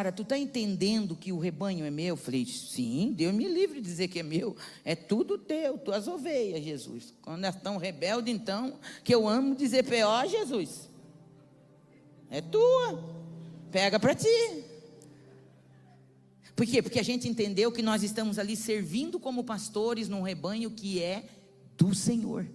cara, tu tá entendendo que o rebanho é meu? Eu falei, sim, Deus me livre de dizer que é meu, é tudo teu, tuas ovelhas, Jesus. Quando elas estão rebeldes, então, que eu amo dizer P.O., Jesus, é tua, pega para ti. Por quê? Porque a gente entendeu que nós estamos ali servindo como pastores num rebanho que é do Senhor.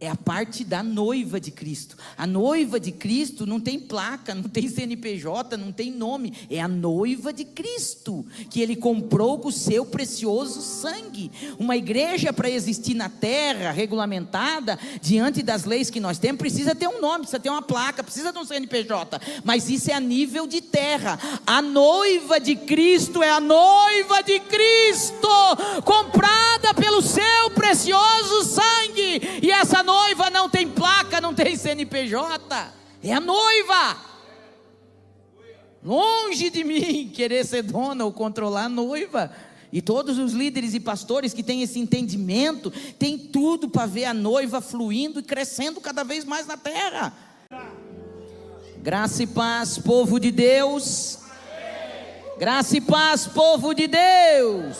É a parte da noiva de Cristo. A noiva de Cristo não tem placa, não tem CNPJ, não tem nome. É a noiva de Cristo, que Ele comprou com o seu precioso sangue. Uma igreja, para existir na terra, regulamentada, diante das leis que nós temos, precisa ter um nome, precisa ter uma placa, precisa de um CNPJ. Mas isso é a nível de terra. A noiva de Cristo é a noiva de Cristo, comprada pelo seu precioso sangue. E essa noiva não tem placa, não tem CNPJ, é a noiva. Longe de mim querer ser dona ou controlar a noiva. E todos os líderes e pastores que têm esse entendimento, têm tudo para ver a noiva fluindo e crescendo cada vez mais na terra. Graça e paz, povo de Deus. Graça e paz, povo de Deus.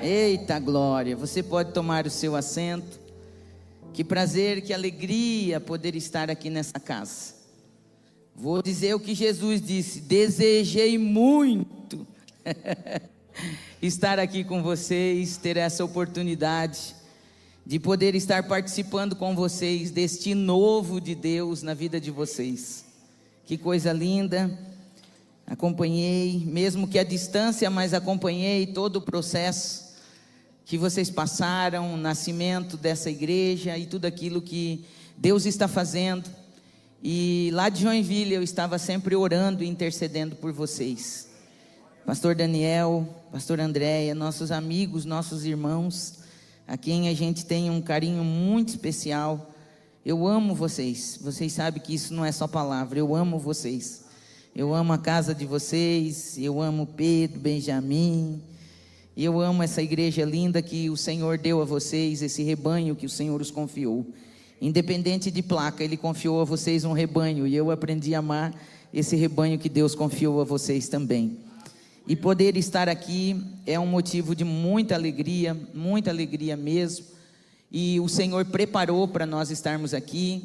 Eita glória, você pode tomar o seu assento. Que prazer, que alegria poder estar aqui nessa casa. Vou dizer o que Jesus disse: desejei muito estar aqui com vocês, ter essa oportunidade de poder estar participando com vocês deste novo de Deus na vida de vocês. Que coisa linda. Acompanhei, mesmo que à distância, mas acompanhei todo o processo que vocês passaram, o nascimento dessa igreja e tudo aquilo que Deus está fazendo. E lá de Joinville eu estava sempre orando e intercedendo por vocês. Pastor Daniel, Pastor Andréia, nossos amigos, nossos irmãos, a quem a gente tem um carinho muito especial. Eu amo vocês, vocês sabem que isso não é só palavra, eu amo vocês. Eu amo a casa de vocês, eu amo Pedro, Benjamin. E eu amo essa igreja linda que o Senhor deu a vocês, esse rebanho que o Senhor os confiou. Independente de placa, Ele confiou a vocês um rebanho. E eu aprendi a amar esse rebanho que Deus confiou a vocês também. E poder estar aqui é um motivo de muita alegria mesmo. E o Senhor preparou para nós estarmos aqui.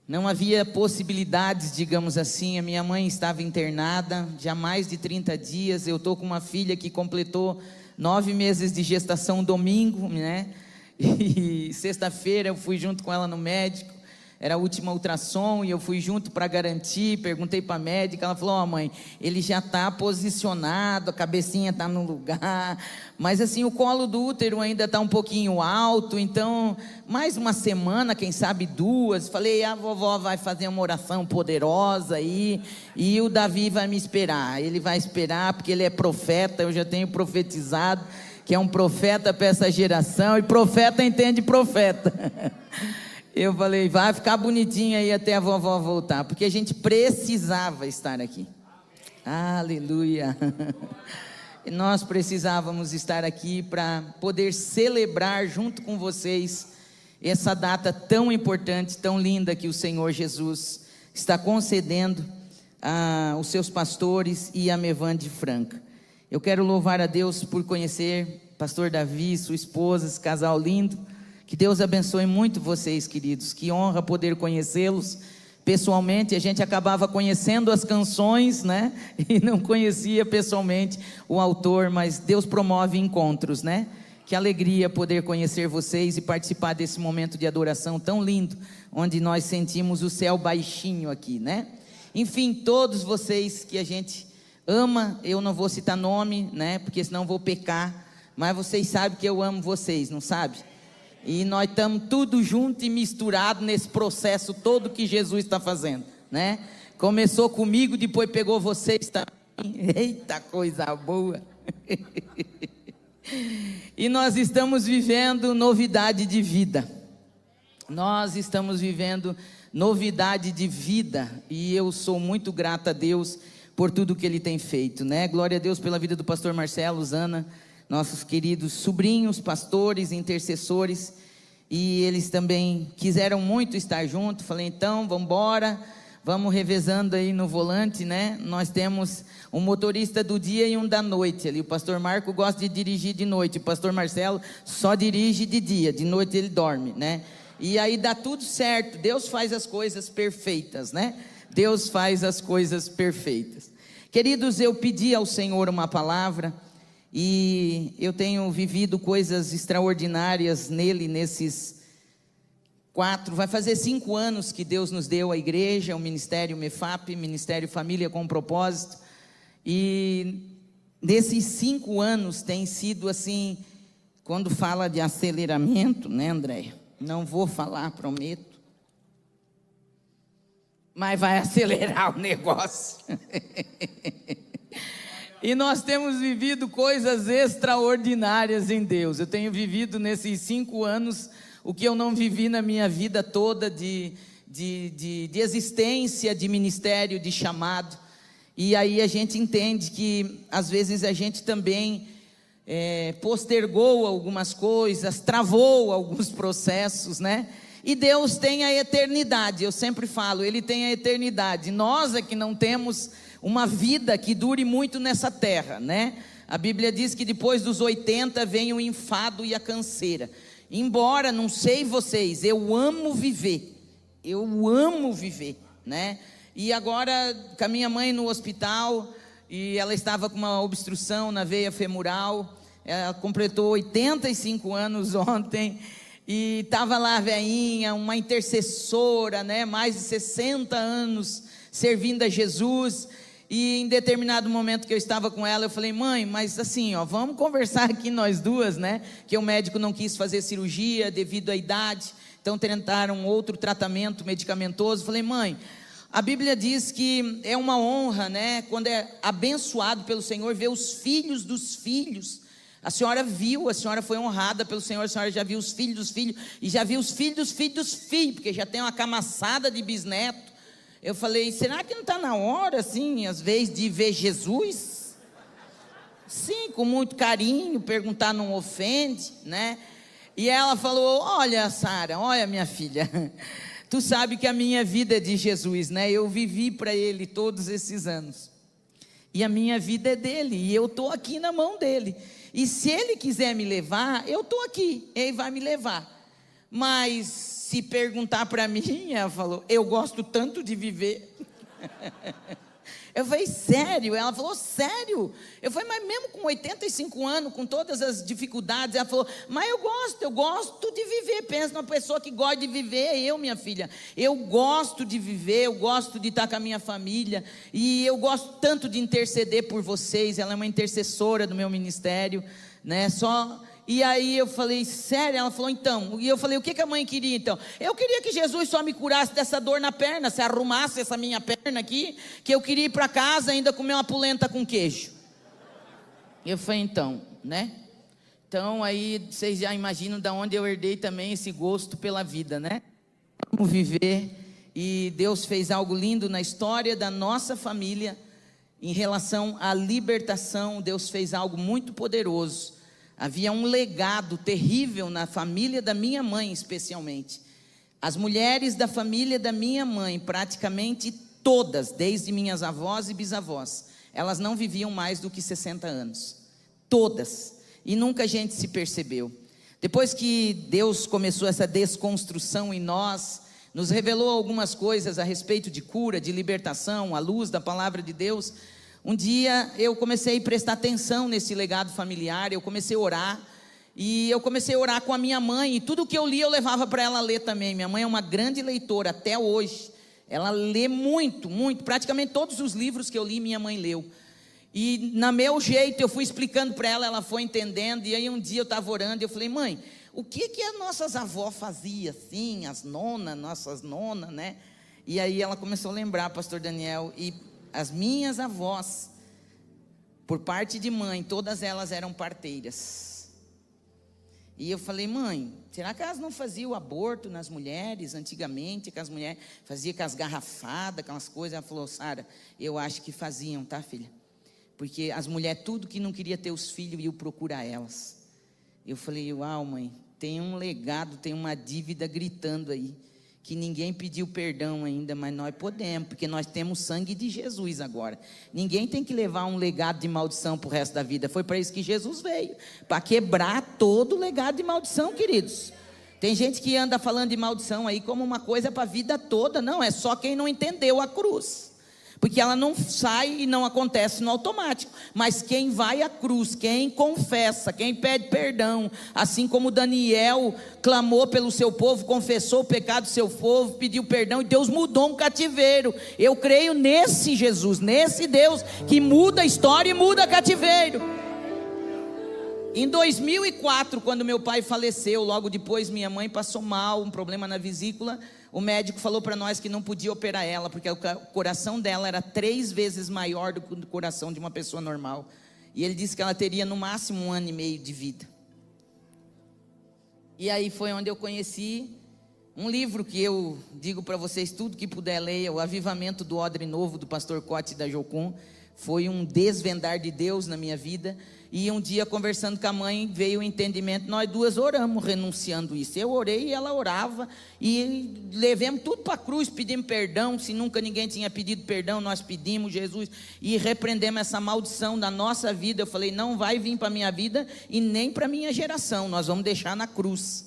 Não havia possibilidades, digamos assim. A minha mãe estava internada já há mais de 30 dias. Eu estou com uma filha que completou 9 meses de gestação domingo, né? E sexta-feira eu fui junto com ela no médico. Era a última ultrassom e eu fui junto para garantir. Perguntei para a médica, ela falou: ó, mãe, ele já está posicionado, a cabecinha está no lugar, mas assim o colo do útero ainda está um pouquinho alto, então mais uma semana, quem sabe 2. Falei: a vovó vai fazer uma oração poderosa aí e o Davi vai me esperar. Ele vai esperar porque ele é profeta, eu já tenho profetizado que é um profeta para essa geração, e profeta entende profeta. Eu falei: vai ficar bonitinho aí até a vovó voltar, porque a gente precisava estar aqui. Aleluia. E nós precisávamos estar aqui para poder celebrar junto com vocês essa data tão importante, tão linda que o Senhor Jesus está concedendo aos seus pastores e a Mevan de Franca. Eu quero louvar a Deus por conhecer pastor Davi, sua esposa, esse casal lindo. Que Deus abençoe muito vocês, queridos. Que honra poder conhecê-los pessoalmente. A gente acabava conhecendo as canções, né? E não conhecia pessoalmente o autor, mas Deus promove encontros, né? Que alegria poder conhecer vocês e participar desse momento de adoração tão lindo, onde nós sentimos o céu baixinho aqui, né? Enfim, todos vocês que a gente ama, eu não vou citar nome, né? Porque senão vou pecar, mas vocês sabem que eu amo vocês, não sabe? E nós estamos tudo junto e misturado nesse processo todo que Jesus está fazendo, né? Começou comigo, depois pegou vocês também. Eita, coisa boa. E nós estamos vivendo novidade de vida. Nós estamos vivendo novidade de vida. E eu sou muito grata a Deus por tudo que Ele tem feito, né? Glória a Deus pela vida do pastor Marcelo, Zana, nossos queridos sobrinhos, pastores, intercessores, e eles também quiseram muito estar junto. Falei: então, vamos embora, Vamos revezando aí no volante, né? Nós temos um motorista do dia e um da noite ali. O pastor Marco gosta de dirigir de noite, o pastor Marcelo só dirige de dia, de noite ele dorme, né? E aí dá tudo certo, Deus faz as coisas perfeitas, né? Deus faz as coisas perfeitas. Queridos, eu pedi ao Senhor uma palavra e eu tenho vivido coisas extraordinárias nele vai fazer 5 anos que Deus nos deu a igreja, o Ministério MEFAP, Ministério Família com Propósito, e nesses 5 anos tem sido assim, quando fala de aceleramento, né, Andréia? Não vou falar, prometo, mas vai acelerar o negócio. E nós temos vivido coisas extraordinárias em Deus. Eu tenho vivido nesses 5 anos o que eu não vivi na minha vida toda de existência, de ministério, de chamado. E aí a gente entende que às vezes a gente também postergou algumas coisas, travou alguns processos, né? E Deus tem a eternidade, eu sempre falo, Ele tem a eternidade. Nós é que não temos uma vida que dure muito nessa terra, né? A Bíblia diz que depois dos 80 vem o enfado e a canseira. Embora, não sei vocês, eu amo viver, né? E agora, com a minha mãe no hospital, e ela estava com uma obstrução na veia femoral, ela completou 85 anos ontem, e estava lá a velhinha, uma intercessora, né? Mais de 60 anos servindo a Jesus. E em determinado momento que eu estava com ela, eu falei: mãe, mas assim, ó, vamos conversar aqui nós duas, né? Que o médico não quis fazer cirurgia devido à idade, então tentaram outro tratamento medicamentoso. Eu falei: mãe, a Bíblia diz que é uma honra, né? Quando é abençoado pelo Senhor, ver os filhos dos filhos. A senhora foi honrada pelo Senhor, a senhora já viu os filhos dos filhos, e já viu os filhos dos filhos dos filhos, porque já tem uma camaçada de bisneto. Eu falei: será que não está na hora, assim, às vezes, de ver Jesus? Sim, com muito carinho, perguntar não ofende, né? E ela falou: olha, Sara, olha, minha filha, tu sabe que a minha vida é de Jesus, né? Eu vivi para Ele todos esses anos, e a minha vida é dele, e eu estou aqui na mão dele, e se Ele quiser me levar, eu estou aqui, Ele vai me levar. Mas se perguntar para mim, ela falou: eu gosto tanto de viver. Eu falei: sério? Ela falou: sério? Eu falei: mas mesmo com 85 anos, com todas as dificuldades, ela falou: mas eu gosto de viver. Pensa numa pessoa que gosta de viver, eu, minha filha. Eu gosto de viver, eu gosto de estar com a minha família, e eu gosto tanto de interceder por vocês. Ela é uma intercessora do meu ministério, né? E aí eu falei: sério? Ela falou: então. E eu falei: o que a mãe queria então? Eu queria que Jesus só me curasse dessa dor na perna, se arrumasse essa minha perna aqui, que eu queria ir para casa ainda comer uma polenta com queijo. Eu falei: então, né? Então aí vocês já imaginam de onde eu herdei também esse gosto pela vida, né? Vamos viver. E Deus fez algo lindo na história da nossa família, em relação à libertação. Deus fez algo muito poderoso. Havia um legado terrível na família da minha mãe, especialmente. As mulheres da família da minha mãe, praticamente todas, desde minhas avós e bisavós, elas não viviam mais do que 60 anos. Todas. E nunca a gente se percebeu. Depois que Deus começou essa desconstrução em nós, nos revelou algumas coisas a respeito de cura, de libertação, à luz da palavra de Deus. Um dia eu comecei a prestar atenção nesse legado familiar, eu comecei a orar, e eu comecei a orar com a minha mãe, e tudo que eu li eu levava para ela ler também. Minha mãe é uma grande leitora até hoje, ela lê muito, praticamente todos os livros que eu li minha mãe leu. E no meu jeito eu fui explicando para ela, ela foi entendendo. E aí um dia eu estava orando e eu falei: mãe, o que as nossas avós faziam assim, nossas nonas, né? E aí ela começou a lembrar, pastor Daniel, e as minhas avós, por parte de mãe, todas elas eram parteiras. E eu falei: mãe, será que elas não faziam aborto nas mulheres antigamente, que as mulheres faziam com as garrafadas, aquelas coisas? Ela falou: Sara, eu acho que faziam, tá, filha? Porque as mulheres, tudo que não queria ter os filhos, iam procurar elas. Eu falei: uau, mãe, tem um legado, tem uma dívida gritando aí, que ninguém pediu perdão ainda, mas nós podemos, porque nós temos sangue de Jesus agora. Ninguém tem que levar um legado de maldição para o resto da vida. Foi para isso que Jesus veio, para quebrar todo o legado de maldição, queridos. Tem gente que anda falando de maldição aí como uma coisa para a vida toda. Não, é só quem não entendeu a cruz, porque ela não sai e não acontece no automático. Mas quem vai à cruz, quem confessa, quem pede perdão, assim como Daniel clamou pelo seu povo, confessou o pecado do seu povo, pediu perdão, e Deus mudou um cativeiro. Eu creio nesse Jesus, nesse Deus que muda a história e muda cativeiro. Em 2004, quando meu pai faleceu, logo depois minha mãe passou mal, um problema na vesícula. O médico falou para nós que não podia operar ela, porque o coração dela era 3 vezes maior do que o coração de uma pessoa normal. E ele disse que ela teria no máximo 1 ano e meio de vida. E aí foi onde eu conheci um livro que eu digo para vocês, tudo que puder ler, O Avivamento do Odre Novo, do pastor Cote da Jocum. Foi um desvendar de Deus na minha vida. E um dia, conversando com a mãe, veio o entendimento. Nós duas oramos renunciando isso. Eu orei e ela orava, e levamos tudo para a cruz, pedimos perdão. Se nunca ninguém tinha pedido perdão, nós pedimos, Jesus, e repreendemos essa maldição da nossa vida. Eu falei, não vai vir para a minha vida e nem para a minha geração, nós vamos deixar na cruz.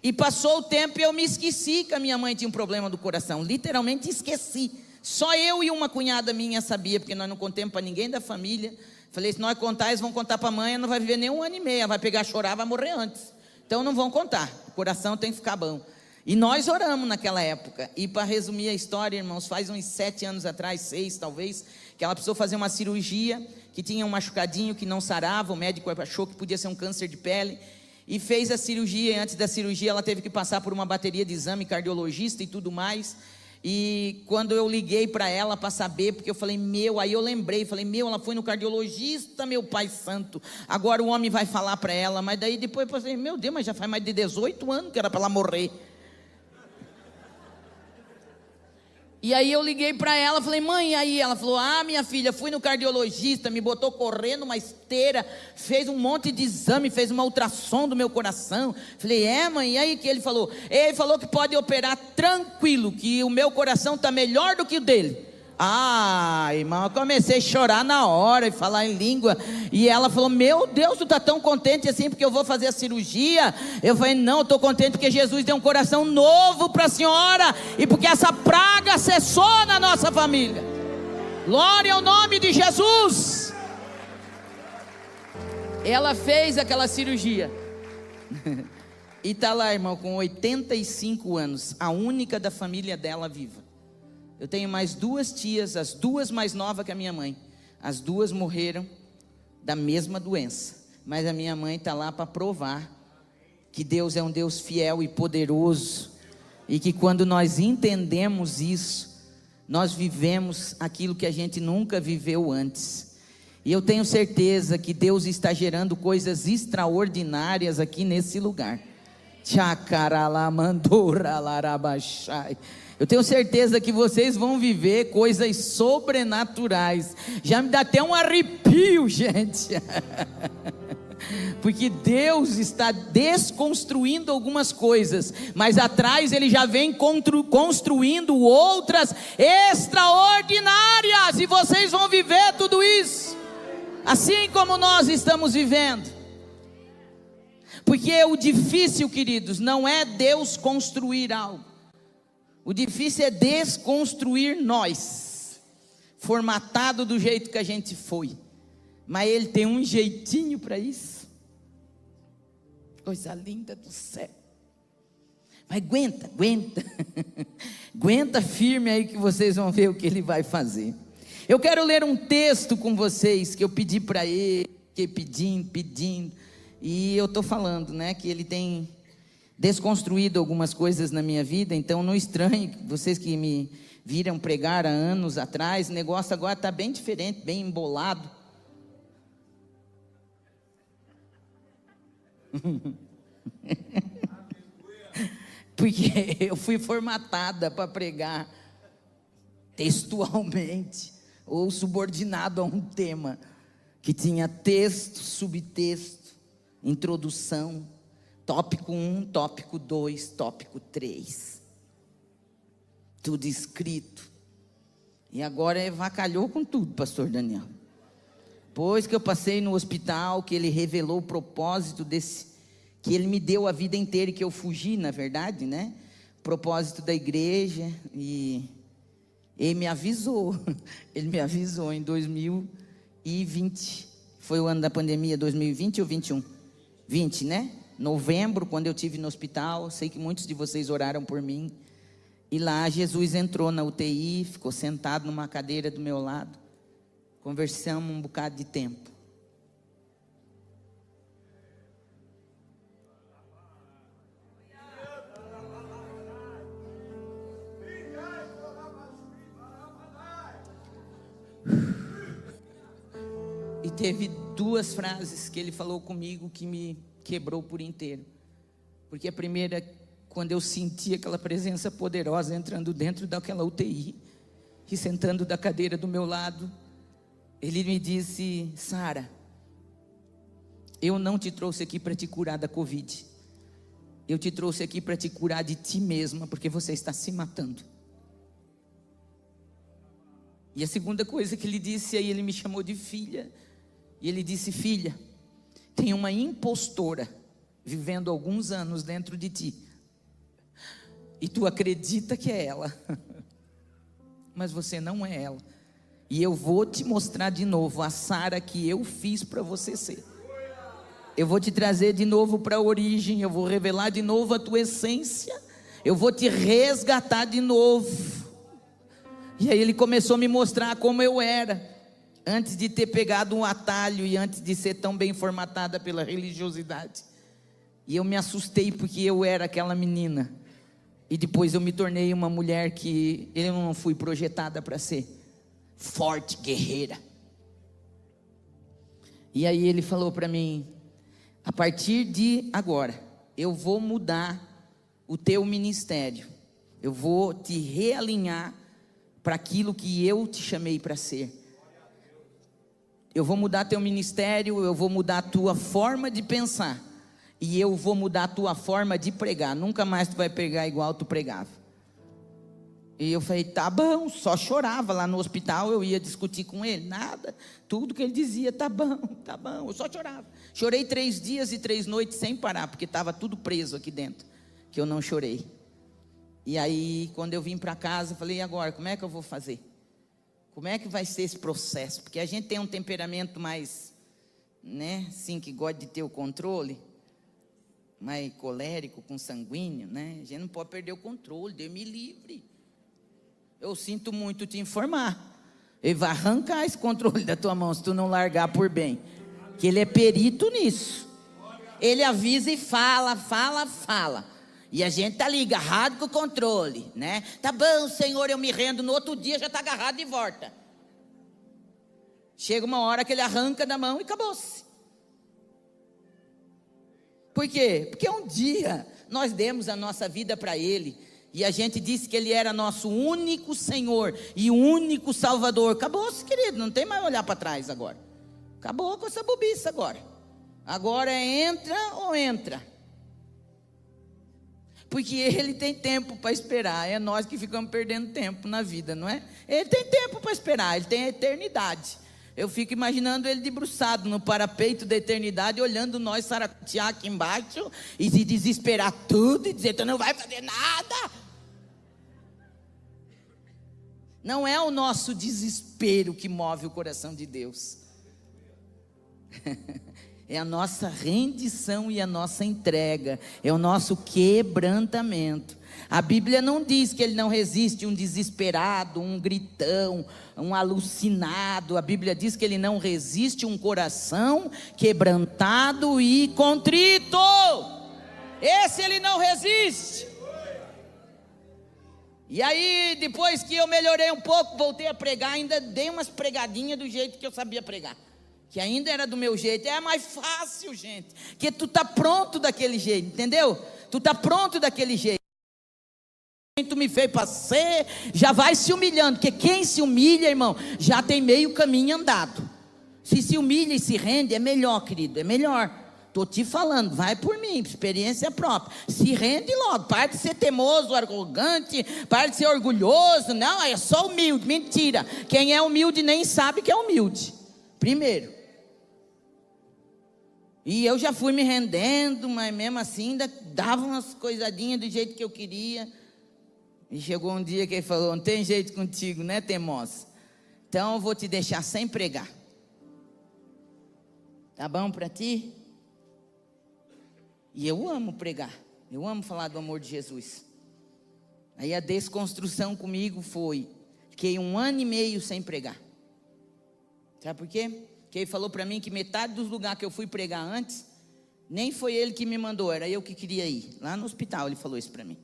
E passou o tempo e eu me esqueci que a minha mãe tinha um problema do coração. Literalmente esqueci. Só eu e uma cunhada minha sabia, porque nós não contamos para ninguém da família. Falei, se nós contar, eles vão contar para a mãe, ela não vai viver nem 1 ano e meio, ela vai pegar, chorar, vai morrer antes. Então não vão contar, o coração tem que ficar bom. E nós oramos naquela época. E para resumir a história, irmãos, faz uns 7 anos atrás, 6 talvez, que ela precisou fazer uma cirurgia, que tinha um machucadinho que não sarava, o médico achou que podia ser um câncer de pele, e fez a cirurgia. E antes da cirurgia ela teve que passar por uma bateria de exame, cardiologista e tudo mais. E quando eu liguei para ela para saber, porque eu falei, aí eu lembrei, falei, ela foi no cardiologista, meu pai santo, agora o homem vai falar para ela. Mas daí depois eu falei, meu Deus, mas já faz mais de 18 anos que era para ela morrer. E aí eu liguei para ela, falei, mãe, e aí? Ela falou, minha filha, fui no cardiologista, me botou correndo uma esteira, fez um monte de exame, fez uma ultrassom do meu coração. Falei, mãe, e aí que ele falou? Ele falou que pode operar tranquilo, que o meu coração está melhor do que o dele. Irmão, eu comecei a chorar na hora e falar em língua. E ela falou, meu Deus, tu está tão contente assim porque eu vou fazer a cirurgia? Eu falei, não, eu estou contente porque Jesus deu um coração novo para a senhora, e porque essa praga cessou na nossa família. Glória ao nome de Jesus. Ela fez aquela cirurgia e está lá, irmão, com 85 anos, a única da família dela viva. Eu tenho mais 2 tias, as 2 mais novas que a minha mãe. As 2 morreram da mesma doença. Mas a minha mãe está lá para provar que Deus é um Deus fiel e poderoso. E que quando nós entendemos isso, nós vivemos aquilo que a gente nunca viveu antes. E eu tenho certeza que Deus está gerando coisas extraordinárias aqui nesse lugar. Tchacaralamandoralarabachai. Eu tenho certeza que vocês vão viver coisas sobrenaturais. Já me dá até um arrepio, gente. Porque Deus está desconstruindo algumas coisas, mas atrás Ele já vem construindo outras extraordinárias. E vocês vão viver tudo isso, assim como nós estamos vivendo. Porque o difícil, queridos, não é Deus construir algo. O difícil é desconstruir nós, formatado do jeito que a gente foi. Mas Ele tem um jeitinho para isso. Coisa linda do céu. Mas aguenta aguenta firme aí que vocês vão ver o que Ele vai fazer. Eu quero ler um texto com vocês que eu pedi para Ele, fiquei pedindo, e eu estou falando, né, que Ele tem desconstruído algumas coisas na minha vida. Então não estranhe, vocês que me viram pregar há anos atrás, o negócio agora está bem diferente, bem embolado. Porque eu fui formatada para pregar textualmente, ou subordinado a um tema que tinha texto, subtexto, introdução, tópico 1, tópico 2, tópico 3. tudo escrito. E agora avacalhou com tudo, pastor Daniel. Pois que eu passei no hospital, que ele revelou o propósito desse, que ele me deu a vida inteira e que eu fugi, na verdade, né? Propósito da igreja, e ele me avisou, ele me avisou em 2020, foi o ano da pandemia, 2020 ou 21? 20, né? Novembro, quando eu estive no hospital, sei que muitos de vocês oraram por mim, e lá Jesus entrou na UTI, ficou sentado numa cadeira do meu lado, conversamos um bocado de tempo. E teve duas frases que ele falou comigo que me quebrou por inteiro. Porque a primeira, quando eu senti aquela presença poderosa entrando dentro daquela UTI e sentando da cadeira do meu lado, ele me disse: Sara, eu não te trouxe aqui para te curar da Covid, eu te trouxe aqui para te curar de ti mesma, porque você está se matando. E a segunda coisa que ele disse, aí ele me chamou de filha, e ele disse: filha, tem uma impostora vivendo alguns anos dentro de ti, e tu acredita que é ela, mas você não é ela, e eu vou te mostrar de novo a Sara que eu fiz para você ser. Eu vou te trazer de novo para a origem, eu vou revelar de novo a tua essência, eu vou te resgatar de novo. E aí ele começou a me mostrar como eu era, antes de ter pegado um atalho e antes de ser tão bem formatada pela religiosidade. E eu me assustei porque eu era aquela menina, e depois eu me tornei uma mulher que eu não fui projetada para ser, forte, guerreira. E aí ele falou para mim: a partir de agora, eu vou mudar o teu ministério, eu vou te realinhar para aquilo que eu te chamei para ser. Eu vou mudar teu ministério, eu vou mudar a tua forma de pensar, e eu vou mudar a tua forma de pregar. Nunca mais tu vai pregar igual tu pregava. E eu falei: tá bom. Só chorava lá no hospital, eu ia discutir com ele, nada, tudo que ele dizia: tá bom, eu só chorava. Chorei 3 dias e 3 noites sem parar, porque estava tudo preso aqui dentro, que eu não chorei. E aí, quando eu vim para casa, eu falei: e agora, como é que eu vou fazer? Como é que vai ser esse processo? Porque a gente tem um temperamento mais, né, assim, que gosta de ter o controle, mais colérico, com sanguíneo, né? A gente não pode perder o controle, Deus me livre. Eu sinto muito te informar, ele vai arrancar esse controle da tua mão se tu não largar por bem, que ele é perito nisso. Ele avisa e fala, e a gente está ali agarrado com o controle, né? Tá bom, Senhor, eu me rendo. No outro dia já está agarrado de volta. Chega uma hora que ele arranca da mão e acabou-se. Por quê? Porque um dia nós demos a nossa vida para ele, e a gente disse que ele era nosso único Senhor e único Salvador. Acabou-se, querido, não tem mais olhar para trás agora. Acabou com essa bobiça agora. Agora é entra ou entra. Porque ele tem tempo para esperar, é nós que ficamos perdendo tempo na vida, não é? Ele tem tempo para esperar, ele tem a eternidade. Eu fico imaginando ele debruçado no parapeito da eternidade, olhando nós saracotear aqui embaixo, e se desesperar tudo, e dizer: tu não vai fazer nada. Não é o nosso desespero que move o coração de Deus. É a nossa rendição e a nossa entrega, é o nosso quebrantamento. A Bíblia não diz que ele não resiste um desesperado, um gritão, um alucinado. A Bíblia diz que ele não resiste um coração quebrantado e contrito. Esse ele não resiste. E aí, depois que eu melhorei um pouco, voltei a pregar, ainda dei umas pregadinhas do jeito que eu sabia pregar, que ainda era do meu jeito. É mais fácil, gente, que tu tá pronto daquele jeito, entendeu? Tu tá pronto daquele jeito. Quem tu me fez para ser, já vai se humilhando, porque quem se humilha, irmão, já tem meio caminho andado. Se humilha e se rende, é melhor, querido, é melhor. Tô te falando, vai por mim, experiência própria. Se rende logo, para de ser teimoso, arrogante, para de ser orgulhoso. Não, é só humilde, mentira. Quem é humilde nem sabe que é humilde. Primeiro. E eu já fui me rendendo, mas mesmo assim ainda dava umas coisadinhas do jeito que eu queria. E chegou um dia que ele falou: não tem jeito contigo, né, teimosa? Então eu vou te deixar sem pregar. Tá bom para ti? E eu amo pregar, eu amo falar do amor de Jesus. Aí a desconstrução comigo foi, fiquei 1 ano e meio sem pregar. Sabe por quê? Porque ele falou para mim que metade dos lugares que eu fui pregar antes, nem foi ele que me mandou, era eu que queria ir. Lá no hospital ele falou isso para mim.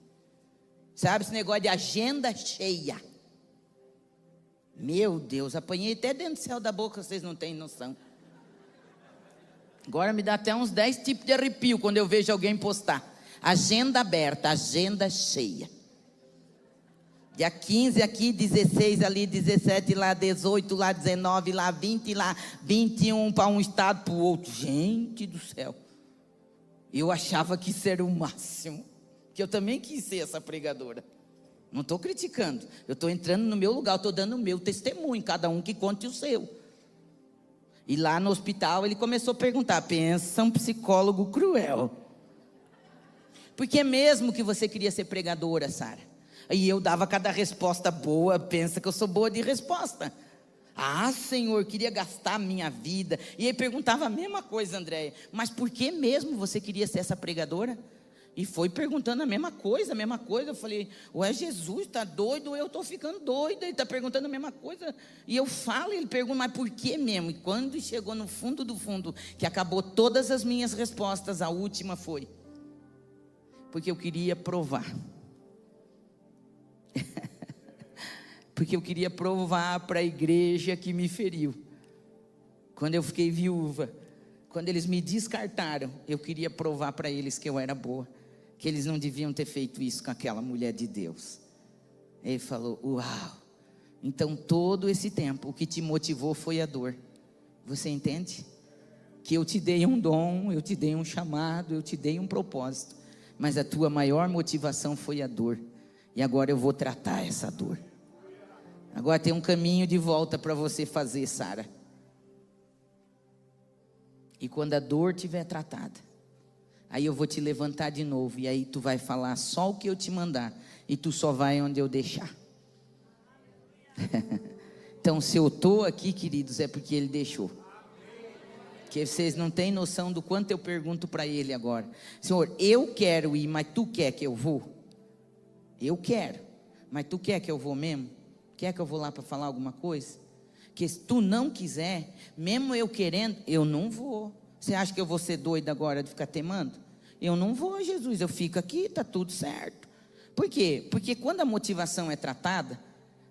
Sabe esse negócio de agenda cheia? Meu Deus, apanhei até dentro do céu da boca, vocês não têm noção. Agora me dá até uns 10 tipos de arrepio quando eu vejo alguém postar. Agenda aberta, agenda cheia. Dia 15 aqui, 16 ali, 17 lá, 18 lá, 19 lá, 20 lá, 21 para um estado para o outro. Gente do céu. Eu achava que isso era o máximo. Que eu também quis ser essa pregadora. Não estou criticando. Eu estou entrando no meu lugar, estou dando o meu testemunho. Cada um que conte o seu. E lá no hospital ele começou a perguntar: pensa um psicólogo cruel. Porque mesmo que você queria ser pregadora, Sara, e eu dava cada resposta boa, pensa que eu sou boa de resposta. Ah, Senhor, queria gastar a minha vida. E ele perguntava a mesma coisa, Andréia: mas por que mesmo você queria ser essa pregadora? E foi perguntando a mesma coisa. Eu falei: ué, Jesus, está doido? Eu estou ficando doida. Ele está perguntando a mesma coisa. E eu falo, ele pergunta: mas por que mesmo? E quando chegou no fundo do fundo, que acabou todas as minhas respostas, a última foi: porque eu queria provar. Porque eu queria provar para a igreja que me feriu. Quando eu fiquei viúva, quando eles me descartaram, eu queria provar para eles que eu era boa, que eles não deviam ter feito isso com aquela mulher de Deus. Ele falou: uau, então todo esse tempo o que te motivou foi a dor. Você entende? Que eu te dei um dom, eu te dei um chamado, eu te dei um propósito, mas a tua maior motivação foi a dor. E agora eu vou tratar essa dor. Agora tem um caminho de volta para você fazer, Sara. E quando a dor estiver tratada, aí eu vou te levantar de novo. E aí tu vai falar só o que eu te mandar. E tu só vai onde eu deixar. Então se eu estou aqui, queridos, é porque Ele deixou. Porque vocês não têm noção do quanto eu pergunto para Ele agora: Senhor, eu quero ir, mas Tu quer que eu vou? Eu quero, mas Tu quer que eu vou mesmo? Quer que eu vou lá para falar alguma coisa? Que se Tu não quiser, mesmo eu querendo, eu não vou. Você acha que eu vou ser doida agora de ficar temando? Eu não vou, Jesus, eu fico aqui, está tudo certo. Por quê? Porque quando a motivação é tratada,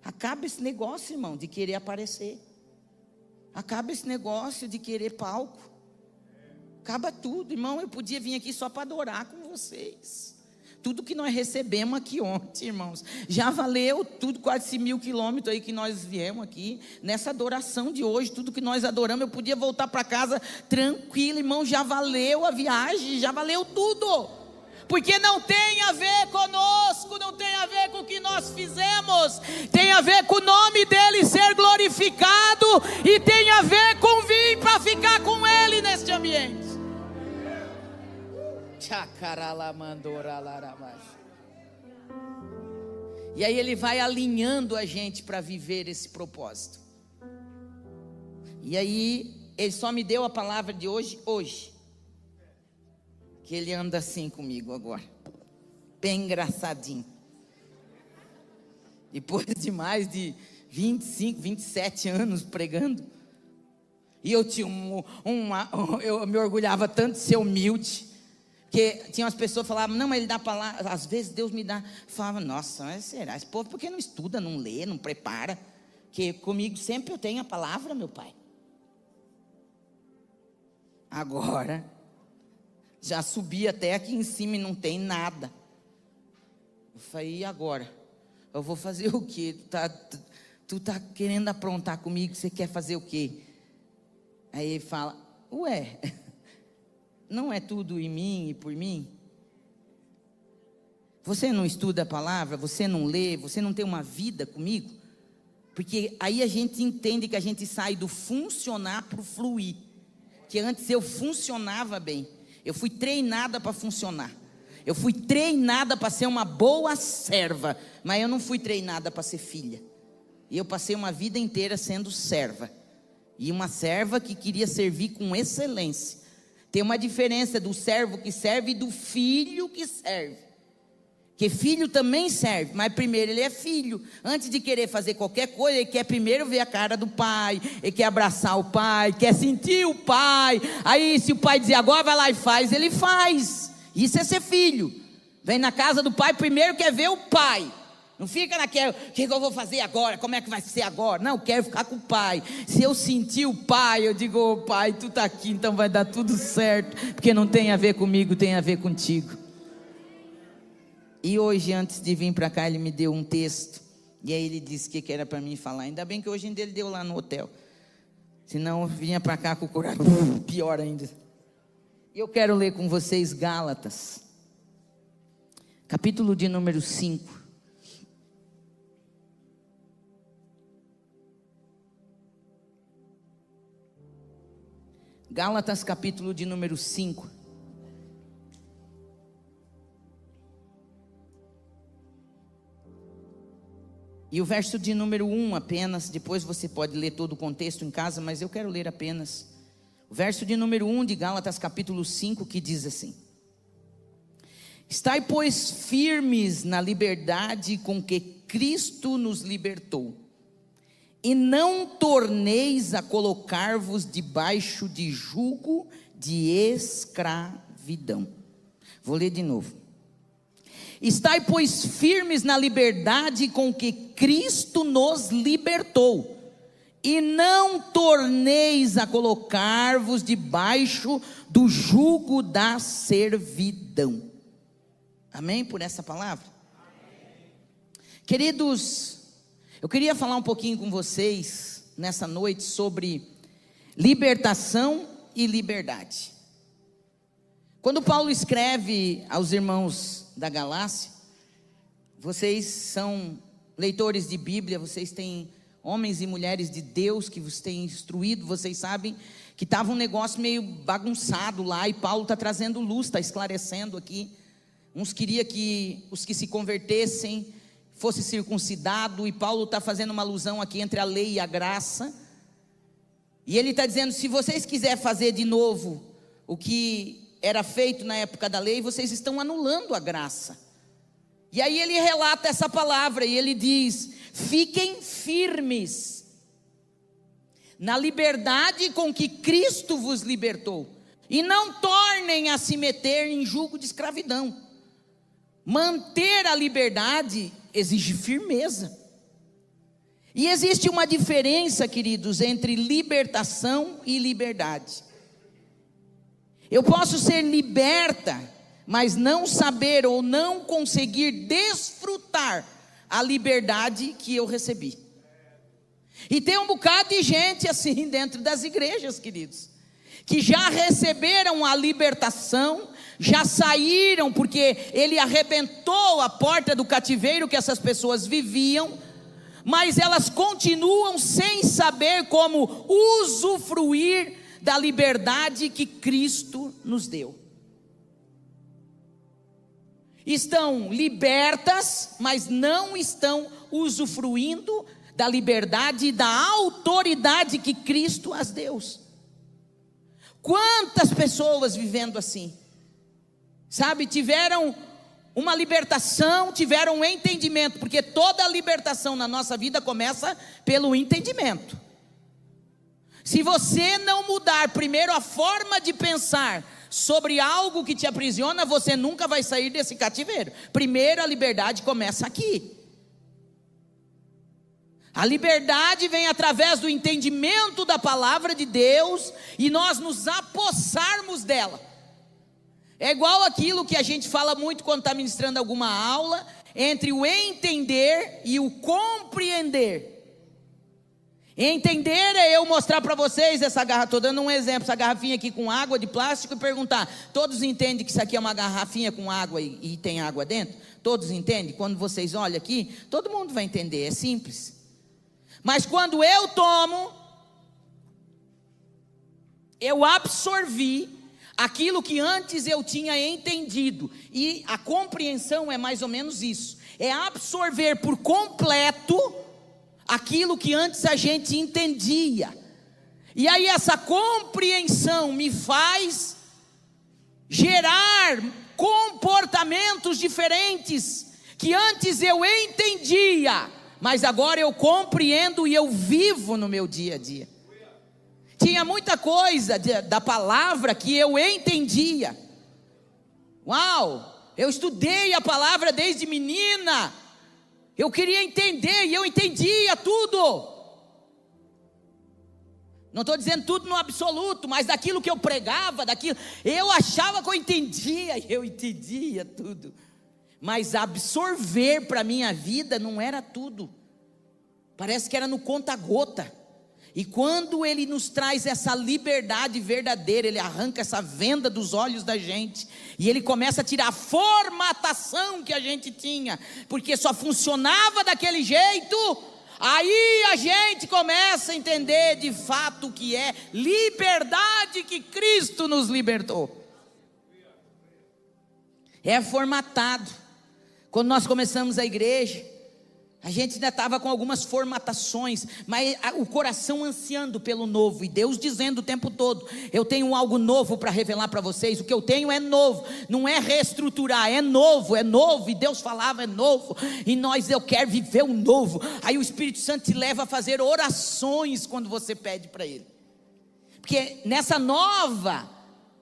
acaba esse negócio, irmão, de querer aparecer. Acaba esse negócio de querer palco. Acaba tudo, irmão. Eu podia vir aqui só para adorar com vocês. Tudo que nós recebemos aqui ontem, irmãos, já valeu tudo, quase 1.000 quilômetros aí que nós viemos aqui, nessa adoração de hoje, tudo que nós adoramos, eu podia voltar para casa tranquilo, irmão, já valeu a viagem, já valeu tudo, porque não tem a ver conosco, não tem a ver com o que nós fizemos, tem a ver com o nome dele ser glorificado, e tem a ver com vir para ficar com ele neste ambiente. E aí Ele vai alinhando a gente para viver esse propósito. E aí Ele só me deu a palavra de hoje, que Ele anda assim comigo agora, bem engraçadinho. Depois de mais de 25, 27 anos pregando, e eu tinha eu me orgulhava tanto de ser humilde, porque tinha umas pessoas que falavam: não, mas Ele dá palavra, às vezes Deus me dá. Eu falava: nossa, mas será? Esse povo por que não estuda, não lê, não prepara? Porque comigo sempre eu tenho a palavra, meu pai. Agora já subi até aqui em cima e não tem nada. Eu falei: e agora? Eu vou fazer o quê? Tu tá querendo aprontar comigo, você quer fazer o quê? Aí ele fala: ué, não é tudo em mim e por mim? Você não estuda a palavra, você não lê, você não tem uma vida comigo? Porque aí a gente entende que a gente sai do funcionar para o fluir. Que antes eu funcionava bem, eu fui treinada para funcionar, eu fui treinada para ser uma boa serva, mas eu não fui treinada para ser filha. E eu passei uma vida inteira sendo serva, e uma serva que queria servir com excelência. Tem uma diferença do servo que serve e do filho que serve. Que filho também serve, mas primeiro ele é filho. Antes de querer fazer qualquer coisa, ele quer primeiro ver a cara do pai, ele quer abraçar o pai, quer sentir o pai. Aí se o pai dizer agora vai lá e faz, ele faz. Isso é ser filho. Vem na casa do pai, primeiro quer ver o pai. Não fica naquela, o que eu vou fazer agora, como é que vai ser agora? Não, quero ficar com o pai. Se eu sentir o pai, eu digo, ô pai, tu tá aqui, então vai dar tudo certo. Porque não tem a ver comigo, tem a ver contigo. E hoje, antes de vir para cá, ele me deu um texto. E aí ele disse que era para mim falar. Ainda bem que hoje ele deu lá no hotel. Senão eu vinha para cá com o coração pior ainda. E eu quero ler com vocês Gálatas. Capítulo de número 5. Gálatas capítulo de número 5. E o verso de número 1 apenas, depois você pode ler todo o contexto em casa, mas eu quero ler apenas o verso de número 1 de Gálatas capítulo 5, que diz assim: Estai, pois, firmes na liberdade com que Cristo nos libertou, e não torneis a colocar-vos debaixo de jugo de escravidão. Vou ler de novo. Estai, pois, firmes na liberdade com que Cristo nos libertou, e não torneis a colocar-vos debaixo do jugo da servidão. Amém por essa palavra? Amém. Queridos, eu queria falar um pouquinho com vocês nessa noite sobre libertação e liberdade. Quando Paulo escreve aos irmãos da Galácia, vocês são leitores de Bíblia, vocês têm homens e mulheres de Deus que vos têm instruído, vocês sabem que estava um negócio meio bagunçado lá, e Paulo está trazendo luz, está esclarecendo aqui. Uns queriam que os que se convertessem fossem circuncidados, e Paulo está fazendo uma alusão aqui entre a lei e a graça, e ele está dizendo, se vocês quiserem fazer de novo o que era feito na época da lei, vocês estão anulando a graça. E aí ele relata essa palavra, e ele diz, fiquem firmes na liberdade com que Cristo vos libertou, e não tornem a se meter em jugo de escravidão. Manter a liberdade exige firmeza. E existe uma diferença, queridos, entre libertação e liberdade. Eu posso ser liberta, mas não saber ou não conseguir desfrutar a liberdade que eu recebi. E tem um bocado de gente assim dentro das igrejas, queridos, que já receberam a libertação, já saíram porque ele arrebentou a porta do cativeiro que essas pessoas viviam, mas elas continuam sem saber como usufruir da liberdade que Cristo nos deu. Estão libertas, mas não estão usufruindo da liberdade e da autoridade que Cristo as deu. Quantas pessoas vivendo assim, sabe, tiveram uma libertação, tiveram um entendimento, porque toda libertação na nossa vida começa pelo entendimento. Se você não mudar primeiro a forma de pensar sobre algo que te aprisiona, você nunca vai sair desse cativeiro. Primeiro a liberdade começa aqui. A liberdade vem através do entendimento da palavra de Deus e nós nos apossarmos dela. É igual aquilo que a gente fala muito quando está ministrando alguma aula, entre o entender e o compreender. Entender é eu mostrar para vocês essa garrafa, estou dando um exemplo, essa garrafinha aqui com água de plástico e perguntar, todos entendem que isso aqui é uma garrafinha com água e tem água dentro? Todos entendem? Quando vocês olham aqui, todo mundo vai entender, é simples. Mas quando eu tomo, eu absorvi aquilo que antes eu tinha entendido, e a compreensão é mais ou menos isso, é absorver por completo aquilo que antes a gente entendia, e aí essa compreensão me faz gerar comportamentos diferentes, que antes eu entendia, mas agora eu compreendo e eu vivo no meu dia a dia. Tinha muita coisa da palavra que eu entendia. Uau, eu estudei a palavra desde menina, eu queria entender e eu entendia tudo. Não estou dizendo tudo no absoluto, mas daquilo que eu pregava, daquilo, eu achava que eu entendia tudo. Mas absorver para a minha vida não era tudo, parece que era no conta-gota. E quando Ele nos traz essa liberdade verdadeira, Ele arranca essa venda dos olhos da gente, e Ele começa a tirar a formatação que a gente tinha, porque só funcionava daquele jeito. Aí a gente começa a entender de fato o que é liberdade que Cristo nos libertou. É formatado. Quando nós começamos a igreja, a gente ainda estava com algumas formatações, mas o coração ansiando pelo novo, e Deus dizendo o tempo todo, eu tenho algo novo para revelar para vocês, o que eu tenho é novo, não é reestruturar, é novo, e Deus falava é novo, e eu quero viver o novo. Aí o Espírito Santo te leva a fazer orações quando você pede para Ele, porque nessa nova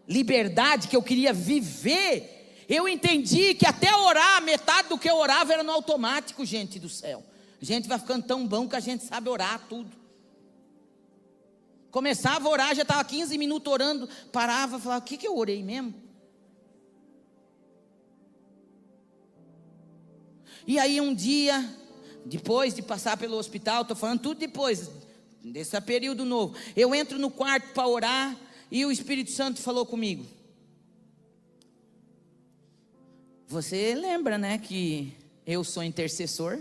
liberdade que eu queria viver, eu entendi que até orar, metade do que eu orava era no automático, gente do céu. A gente vai ficando tão bom que a gente sabe orar tudo. Começava a orar, já estava 15 minutos orando, parava, falava, o que eu orei mesmo? E aí um dia, depois de passar pelo hospital, estou falando tudo depois, desse período novo, eu entro no quarto para orar, e o Espírito Santo falou comigo, você lembra, né, que eu sou intercessor?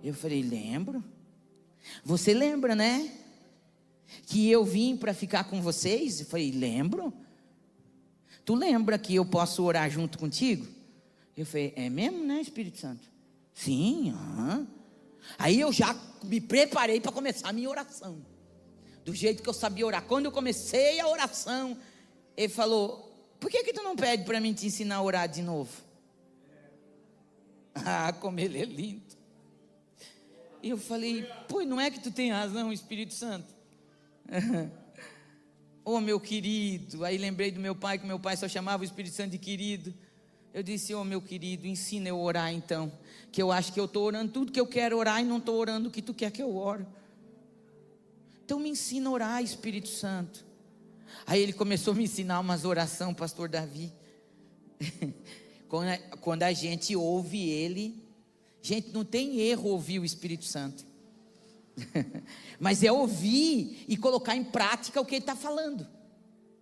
Eu falei, lembro. Você lembra, né, que eu vim para ficar com vocês? Eu falei, lembro. Tu lembra que eu posso orar junto contigo? Eu falei, é mesmo, né, Espírito Santo? Sim, Aí eu já me preparei para começar a minha oração, do jeito que eu sabia orar. Quando eu comecei a oração, ele falou, por que tu não pede para mim te ensinar a orar de novo? Ah, como ele é lindo. E eu falei, pô, não é que tu tem razão, Espírito Santo? Oh, meu querido. Aí lembrei do meu pai, que meu pai só chamava o Espírito Santo de querido. Eu disse, oh, meu querido, ensina eu a orar então, que eu acho que eu estou orando tudo que eu quero orar, e não estou orando o que tu quer que eu ore. Então me ensina a orar, Espírito Santo. Aí ele começou a me ensinar umas orações, pastor Davi. Quando a gente ouve ele, gente, não tem erro ouvir o Espírito Santo, mas é ouvir e colocar em prática o que ele está falando,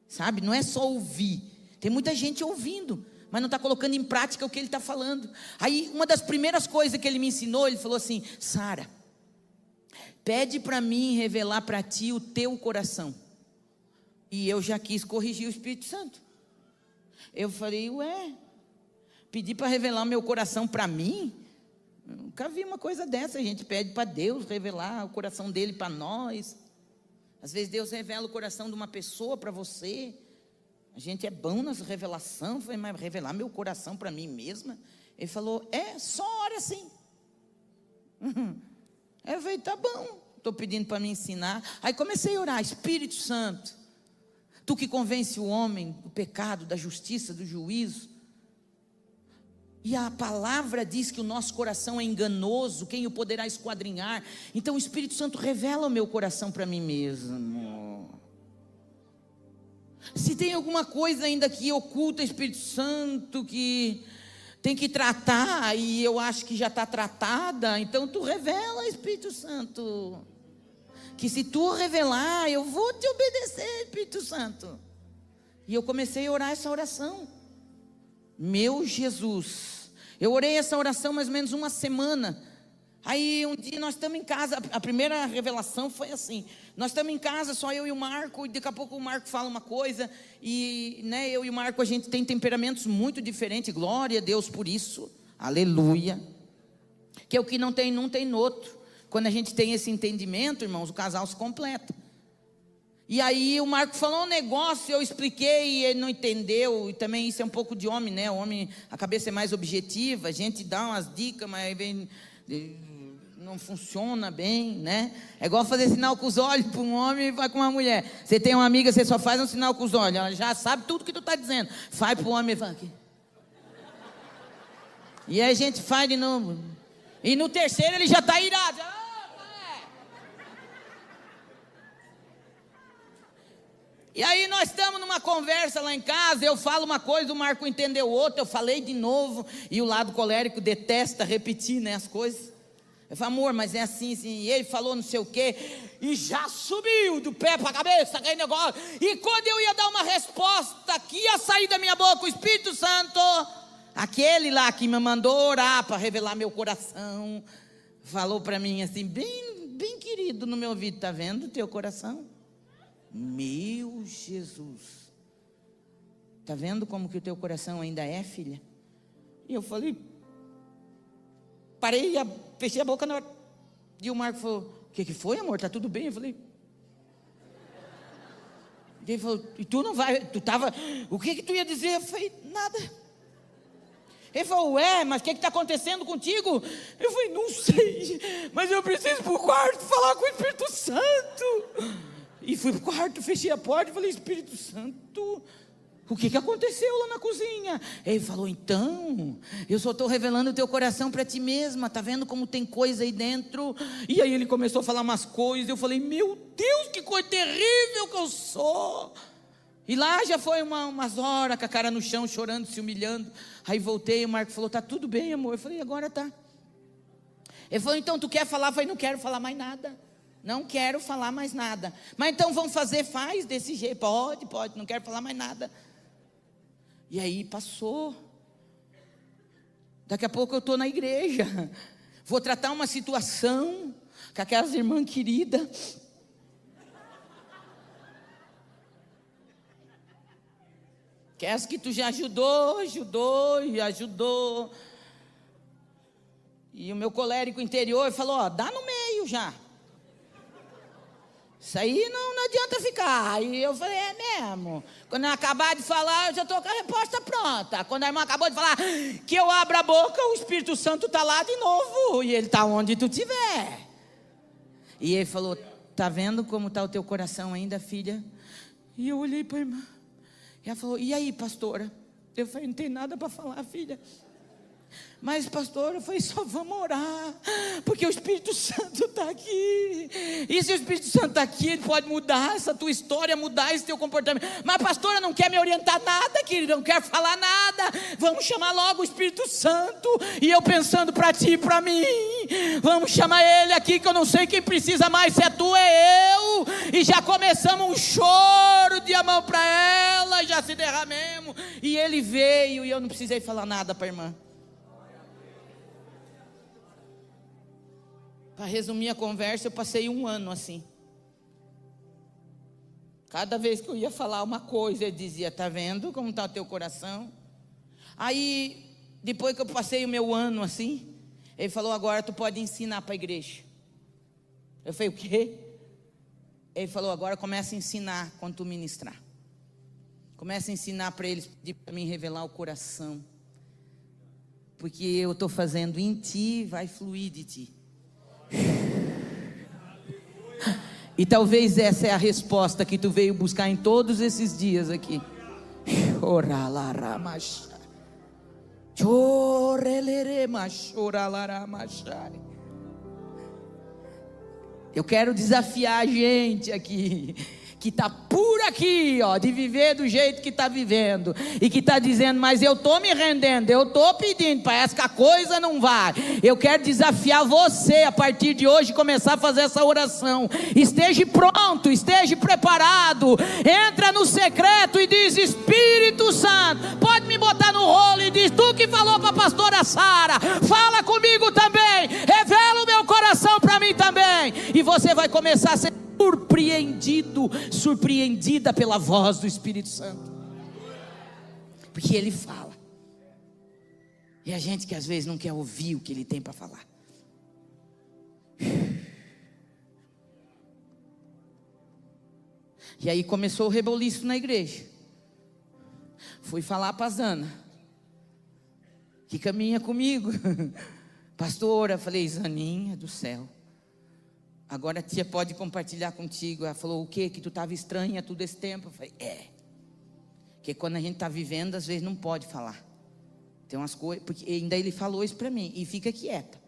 sabe? Não é só ouvir, tem muita gente ouvindo, mas não está colocando em prática o que ele está falando. Aí uma das primeiras coisas que ele me ensinou, ele falou assim, Sara, pede para mim revelar para ti o teu coração. E eu já quis corrigir o Espírito Santo. Eu falei, pedir para revelar meu coração para mim? Eu nunca vi uma coisa dessa. A gente pede para Deus revelar o coração dele para nós. Às vezes Deus revela o coração de uma pessoa para você. A gente é bom nessa revelação. Eu falei, mas revelar meu coração para mim mesma? Ele falou, só ora assim. Eu falei, tá bom, estou pedindo para me ensinar. Aí comecei a orar, Espírito Santo, tu que convence o homem do pecado, da justiça, do juízo. E a palavra diz que o nosso coração é enganoso, quem o poderá esquadrinhar? Então o Espírito Santo revela o meu coração para mim mesmo. Se tem alguma coisa ainda que oculta, Espírito Santo, que tem que tratar, e eu acho que já está tratada, então tu revela, Espírito Santo. que se tu revelar, eu vou te obedecer, Espírito Santo. E eu comecei a orar essa oração. Meu Jesus, eu orei essa oração mais ou menos uma semana. Aí um dia nós estamos em casa, a primeira revelação foi assim, nós estamos em casa, só eu e o Marco, e daqui a pouco o Marco fala uma coisa, e eu e o Marco, a gente tem temperamentos muito diferentes, glória a Deus por isso, aleluia, que é o que não tem num, tem no outro. Quando a gente tem esse entendimento, irmãos, o casal se completa. E aí o Marco falou um negócio, eu expliquei e ele não entendeu. E também isso é um pouco de homem, né? O homem, a cabeça é mais objetiva, a gente dá umas dicas, mas aí vem, não funciona bem, né? É igual fazer sinal com os olhos para um homem e vai com uma mulher. Você tem uma amiga, você só faz um sinal com os olhos, ela já sabe tudo que tu está dizendo. Faz para o homem e fala aqui. E aí a gente faz de novo. E no terceiro ele já está irado. E aí nós estamos numa conversa lá em casa, eu falo uma coisa, o Marco entendeu outra, eu falei de novo, e o lado colérico detesta repetir, né, as coisas. Eu falo, amor, mas é assim, e ele falou não sei o quê, e já subiu do pé para a cabeça, aquele negócio, e quando eu ia dar uma resposta, que ia sair da minha boca, o Espírito Santo, aquele lá que me mandou orar para revelar meu coração, falou para mim assim, bem querido no meu ouvido, está vendo o teu coração? Meu Jesus, está vendo como que o teu coração ainda é, filha? E eu falei, parei, fechei a boca na hora. E o Marco falou, o que foi, amor? Está tudo bem? Eu falei, e ele falou, e tu não vai, tu estava, o que tu ia dizer? Eu falei, nada. Ele falou, mas o que está acontecendo contigo? Eu falei, não sei, mas eu preciso ir para o quarto falar com o Espírito Santo. E fui para o quarto, fechei a porta e falei, Espírito Santo, o que aconteceu lá na cozinha? Ele falou, então, eu só estou revelando o teu coração para ti mesma, está vendo como tem coisa aí dentro? E aí ele começou a falar umas coisas, eu falei, meu Deus, que coisa terrível que eu sou. E lá já foi umas horas com a cara no chão, chorando, se humilhando. Aí voltei, o Marco falou, está tudo bem, amor? Eu falei, agora tá. Ele falou, então tu quer falar? Eu falei, não quero falar mais nada. Não quero falar mais nada. Mas então vamos fazer, faz desse jeito. Pode, não quero falar mais nada. E aí passou. Daqui a pouco eu estou na igreja. Vou tratar uma situação com aquelas irmãs queridas. Que essa que tu já ajudou. E o meu colérico interior falou, dá no meio já. Isso aí não adianta ficar. Aí eu falei, é mesmo. Quando eu acabar de falar, eu já estou com a resposta pronta. Quando a irmã acabou de falar que eu abro a boca, o Espírito Santo está lá de novo. E ele está onde tu estiver. E ele falou, está vendo como está o teu coração ainda, filha? E eu olhei para a irmã. E ela falou, e aí, pastora? Eu falei, não tem nada para falar, filha. Mas pastor, eu falei, só vamos orar, porque o Espírito Santo está aqui, e se o Espírito Santo está aqui, ele pode mudar essa tua história, mudar esse teu comportamento. Mas pastora, não quer me orientar nada, querido, não quer falar nada, vamos chamar logo o Espírito Santo. E eu pensando para ti e para mim, vamos chamar ele aqui, que eu não sei quem precisa mais, se é tu, é eu. E já começamos um choro de amor para ela, já se derramemos, e ele veio, e eu não precisei falar nada para a irmã. Para resumir a conversa, eu passei 1 ano assim. Cada vez que eu ia falar uma coisa, ele dizia, está vendo como está o teu coração? Aí, depois que eu passei o meu ano assim, ele falou, agora tu pode ensinar para a igreja. Eu falei, o quê? Ele falou, agora começa a ensinar quando tu ministrar. Começa a ensinar para eles, pedir para mim revelar o coração. Porque eu estou fazendo em ti, vai fluir de ti. E talvez essa é a resposta que tu veio buscar em todos esses dias aqui. Eu quero desafiar a gente aqui, que está por aqui, ó, de viver do jeito que está vivendo, e que está dizendo, mas eu estou me rendendo, eu estou pedindo, parece que a coisa não vai. Eu quero desafiar você, a partir de hoje, começar a fazer essa oração. Esteja pronto, esteja preparado, entra no secreto e diz, Espírito Santo, pode me botar no rolo e diz, tu que falou com a pastora Sara, fala comigo também, revela o meu coração para mim também, e você vai começar a ser surpreendida pela voz do Espírito Santo, porque Ele fala, e a gente que às vezes não quer ouvir o que Ele tem para falar. E aí começou o reboliço na igreja. Fui falar para a Zana, que caminha comigo, pastora, falei, Zaninha do céu, agora a tia pode compartilhar contigo. Ela falou, o quê? Que tu estava estranha todo esse tempo? Eu falei, porque quando a gente está vivendo, às vezes não pode falar, tem umas coisas, porque ainda ele falou isso para mim, e fica quieta,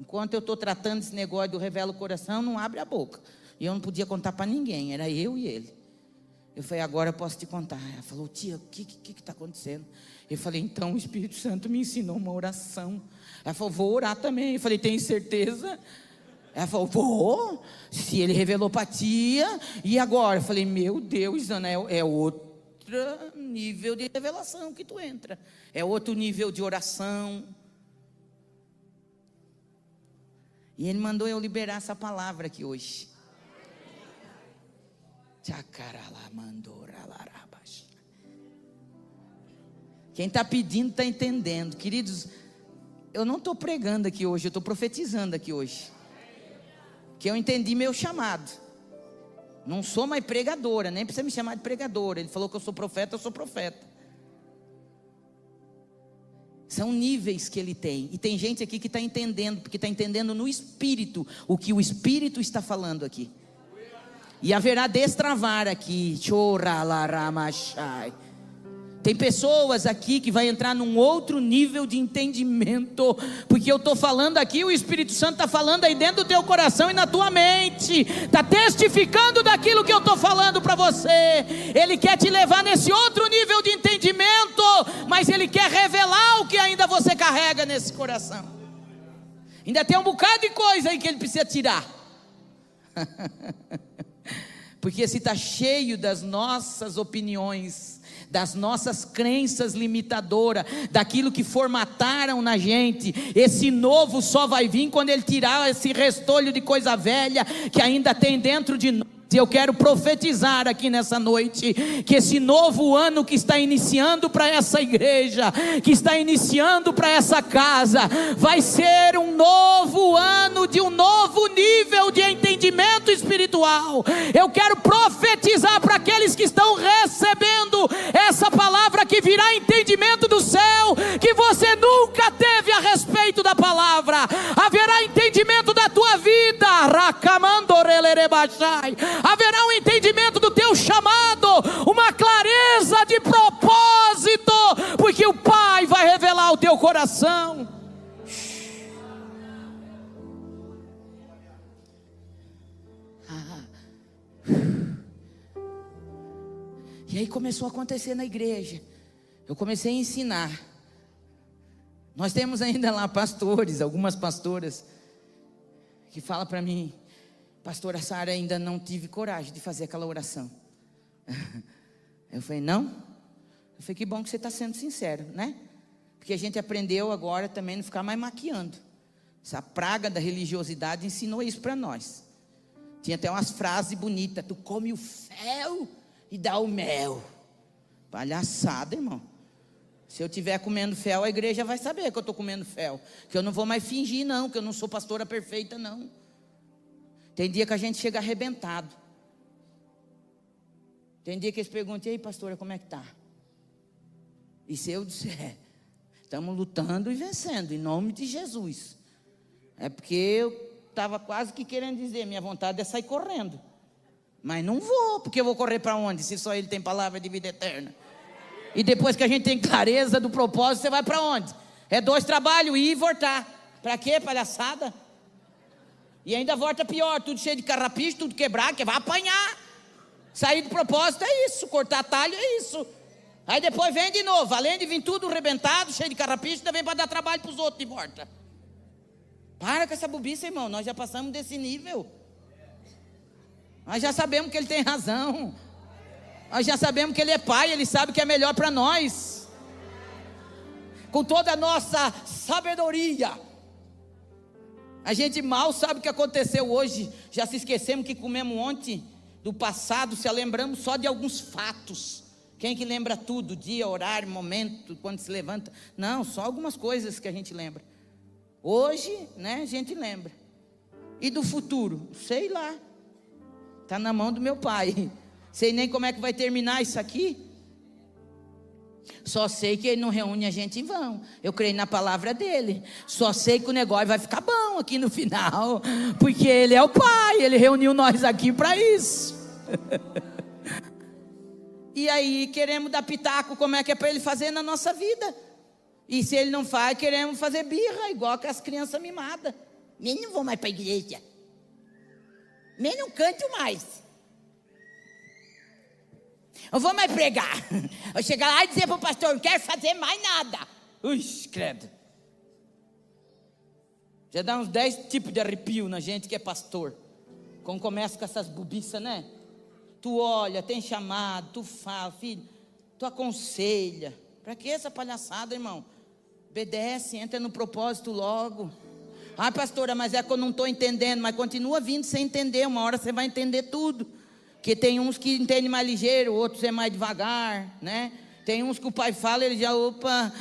enquanto eu estou tratando esse negócio do revela o coração, não abre a boca, e eu não podia contar para ninguém, era eu e ele. Eu falei, agora eu posso te contar. Ela falou, tia, o que está acontecendo? Eu falei, então o Espírito Santo me ensinou uma oração. Ela falou, vou orar também. Eu falei, tem certeza? Ela falou, vou, se ele revelou para a tia, e agora? Eu falei, meu Deus, Ana, é outro nível de revelação que tu entra, é outro nível de oração. E ele mandou eu liberar essa palavra aqui hoje. Quem está pedindo está entendendo, queridos. Eu não estou pregando aqui hoje, eu estou profetizando aqui hoje, que eu entendi meu chamado. Não sou mais pregadora, nem precisa me chamar de pregadora. Ele falou que eu sou profeta, eu sou profeta. São níveis que ele tem, e tem gente aqui que está entendendo, porque está entendendo no Espírito, o que o Espírito está falando aqui. E haverá destravar aqui. Tem pessoas aqui que vai entrar num outro nível de entendimento, porque eu estou falando aqui, o Espírito Santo está falando aí dentro do teu coração e na tua mente, está testificando daquilo que eu estou falando para você. Ele quer te levar nesse outro nível de entendimento, mas Ele quer revelar o que ainda você carrega nesse coração. Ainda tem um bocado de coisa aí que Ele precisa tirar. Porque se está cheio das nossas opiniões, das nossas crenças limitadoras, daquilo que formataram na gente, esse novo só vai vir quando Ele tirar esse restolho de coisa velha que ainda tem dentro de nós. E eu quero profetizar aqui nessa noite, que esse novo ano que está iniciando para essa igreja, que está iniciando para essa casa, vai ser um novo ano de um novo nível de entendimento espiritual. Eu quero profetizar para aqueles que estão recebendo essa palavra, que virá entendimento do céu, que você nunca teve a respeito da palavra. Haverá entendimento da tua vida, haverá um entendimento do teu chamado, uma clareza de propósito, porque o Pai vai revelar o teu coração. E aí começou a acontecer na igreja. Eu comecei a ensinar. Nós temos ainda lá pastores, algumas pastoras, que falam para mim, pastora Sara, ainda não tive coragem de fazer aquela oração. Eu falei, não? Eu falei, que bom que você está sendo sincero, né? Porque a gente aprendeu agora também não ficar mais maquiando. Essa praga da religiosidade ensinou isso para nós. Tinha até umas frases bonitas, tu come o fel e dá o mel. Palhaçada, irmão. Se eu estiver comendo fel, a igreja vai saber que eu estou comendo fel, que eu não vou mais fingir não, que eu não sou pastora perfeita não. Tem dia que a gente chega arrebentado. Tem dia que eles perguntam, e aí pastora, como é que está? E se eu disser, estamos lutando e vencendo, em nome de Jesus. É porque eu estava quase que querendo dizer, minha vontade é sair correndo. Mas não vou, porque eu vou correr para onde? Se só Ele tem palavra de vida eterna. E depois que a gente tem clareza do propósito, você vai para onde? É 2 trabalhos, ir e voltar. Para quê, palhaçada? E ainda volta pior, tudo cheio de carrapicho, tudo quebrado, que vai apanhar. Sair do propósito é isso, cortar talho é isso. Aí depois vem de novo, além de vir tudo arrebentado, cheio de carrapicho, ainda vem para dar trabalho para os outros de volta. Para com essa bobiça, irmão, nós já passamos desse nível. Nós já sabemos que ele tem razão. Nós já sabemos que ele é pai, ele sabe o que é melhor para nós. Com toda a nossa sabedoria. A gente mal sabe o que aconteceu hoje. Já se esquecemos que comemos ontem do passado, se lembramos só de alguns fatos. Quem que lembra tudo? Dia, horário, momento, quando se levanta? Não, só algumas coisas que a gente lembra. Hoje, né, a gente lembra. E do futuro? Sei lá. Está na mão do meu pai. Sei nem como é que vai terminar isso aqui. Só sei que ele não reúne a gente em vão. Eu creio na palavra dele. Só sei que o negócio vai ficar bom aqui no final. Porque ele é o pai. Ele reuniu nós aqui para isso. E aí queremos dar pitaco como é que é para ele fazer na nossa vida. E se ele não faz, queremos fazer birra, igual com as crianças mimadas. Nem não vou mais para a igreja. Nem não canto mais. Eu vou mais pregar. Eu chegar lá e dizer para o pastor, não quero fazer mais nada. Ui, credo. Já dá uns 10 tipos de arrepio na gente que é pastor. Quando começa com essas bobiças, né? Tu olha, tem chamado, tu fala, filho, tu aconselha. Para que essa palhaçada, irmão? Obedece, entra no propósito logo. Ah, pastora, mas é que eu não estou entendendo. Mas continua vindo sem entender. Uma hora você vai entender tudo. Porque tem uns que entendem mais ligeiro, outros é mais devagar, né? Tem uns que o pai fala, ele já, opa.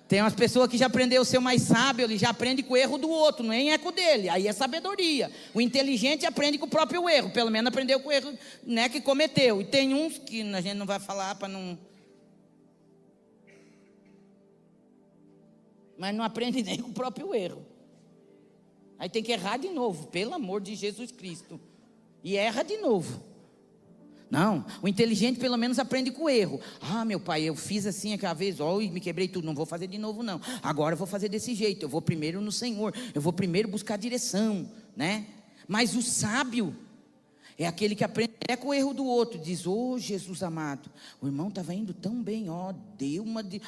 Tem umas pessoas que já aprendeu a ser mais sábio, ele já aprende com o erro do outro, nem é com o dele, aí é sabedoria. O inteligente aprende com o próprio erro, pelo menos aprendeu com o erro, né, que cometeu. E tem uns que a gente não vai falar para não... Mas não aprende nem com o próprio erro. Aí tem que errar de novo, pelo amor de Jesus Cristo. E erra de novo. Não, o inteligente pelo menos aprende com o erro. Ah, meu pai, eu fiz assim aquela vez, me quebrei tudo, não vou fazer de novo não. Agora eu vou fazer desse jeito, eu vou primeiro no Senhor, eu vou primeiro buscar direção, né? Mas o sábio é aquele que aprende com o erro do outro. Diz, Jesus amado, o irmão estava indo tão bem, deu uma de...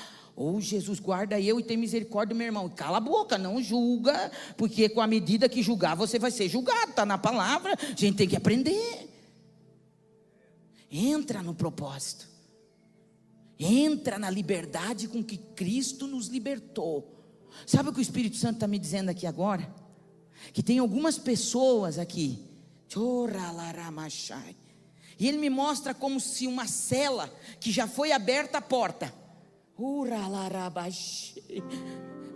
Jesus, guarda eu e tem misericórdia do meu irmão. Cala a boca, não julga, porque com a medida que julgar você vai ser julgado, está na palavra, a gente tem que aprender. Entra no propósito. Entra na liberdade com que Cristo nos libertou. Sabe o que o Espírito Santo está me dizendo aqui agora? Que tem algumas pessoas aqui. E ele me mostra como se uma cela que já foi aberta a porta.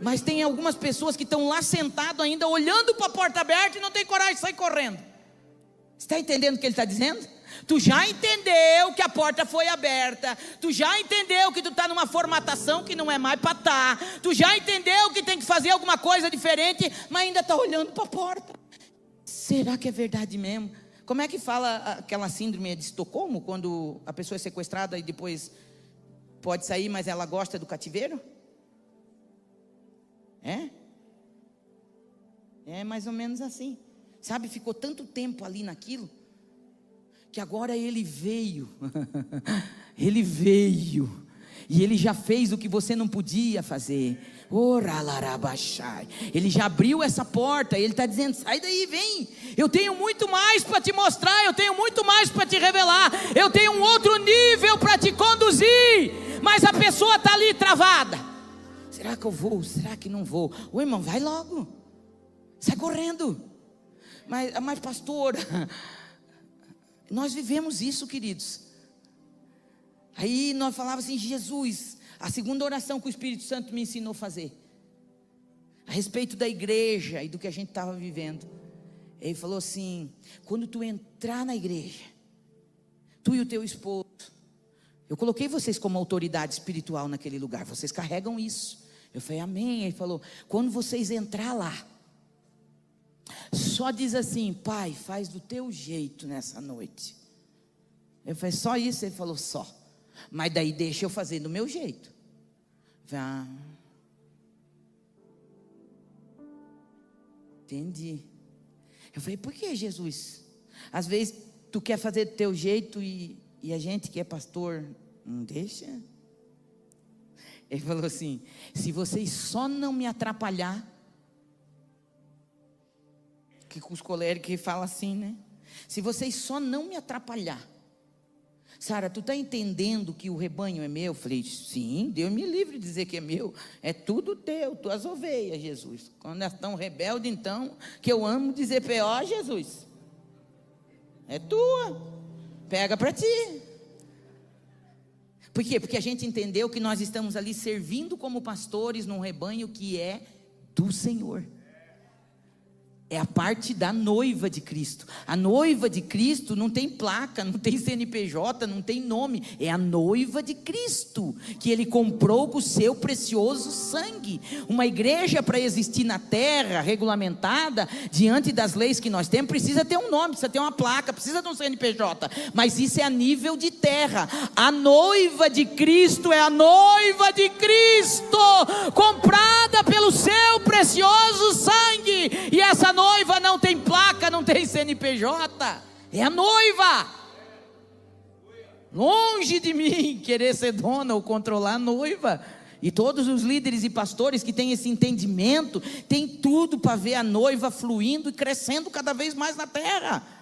Mas tem algumas pessoas que estão lá sentadas ainda, olhando para a porta aberta e não tem coragem de sair correndo. Você está entendendo o que ele está dizendo? Tu já entendeu que a porta foi aberta. Tu já entendeu que tu está numa formatação que não é mais para estar. Tu já entendeu que tem que fazer alguma coisa diferente, mas ainda está olhando para a porta. Será que é verdade mesmo? Como é que fala aquela síndrome de Estocolmo, quando a pessoa é sequestrada e depois pode sair, mas ela gosta do cativeiro? É mais ou menos assim. Sabe, ficou tanto tempo ali naquilo, que agora ele veio, ele veio, e ele já fez o que você não podia fazer. Ele já abriu essa porta, ele está dizendo, sai daí, vem, eu tenho muito mais para te mostrar, eu tenho muito mais para te revelar, eu tenho um outro nível para te conduzir, mas a pessoa está ali travada. Será que eu vou? Será que não vou? Ô irmão, vai logo, sai correndo. Mas pastor, nós vivemos isso, queridos. Aí nós falávamos assim, Jesus, a segunda oração que o Espírito Santo me ensinou a fazer, a respeito da igreja e do que a gente estava vivendo. Ele falou assim, quando tu entrar na igreja, tu e o teu esposo, eu coloquei vocês como autoridade espiritual naquele lugar, vocês carregam isso. Eu falei, amém. Ele falou, quando vocês entrar lá, só diz assim, pai, faz do teu jeito nessa noite. Eu falei, só isso? Ele falou, só. Mas daí deixa eu fazer do meu jeito. Eu falei, entendi. Eu falei, por que, Jesus? Às vezes tu quer fazer do teu jeito e a gente que é pastor não deixa. Ele falou assim, se vocês só não me atrapalhar, que com os coléricos que fala assim, né? Se vocês só não me atrapalhar, Sara, tu está entendendo que o rebanho é meu? Eu falei, sim, Deus me livre de dizer que é meu, é tudo teu, tuas ovelhas, Jesus. Quando elas estão rebeldes, então, que eu amo dizer para ó, Jesus, é tua, pega para ti. Por quê? Porque a gente entendeu que nós estamos ali servindo como pastores num rebanho que é do Senhor. É a parte da noiva de Cristo. A noiva de Cristo não tem placa, não tem CNPJ, não tem nome. É a noiva de Cristo, que Ele comprou com o seu precioso sangue. Uma igreja, para existir na terra, regulamentada, diante das leis que nós temos, precisa ter um nome, precisa ter uma placa, precisa de um CNPJ. Mas isso é a nível de terra. A noiva de Cristo é a noiva de Cristo, comprada pelo seu precioso sangue. E essa noiva não tem placa, não tem CNPJ, é a noiva. Longe de mim querer ser dona ou controlar a noiva. E todos os líderes e pastores que têm esse entendimento, têm tudo para ver a noiva fluindo e crescendo cada vez mais na terra.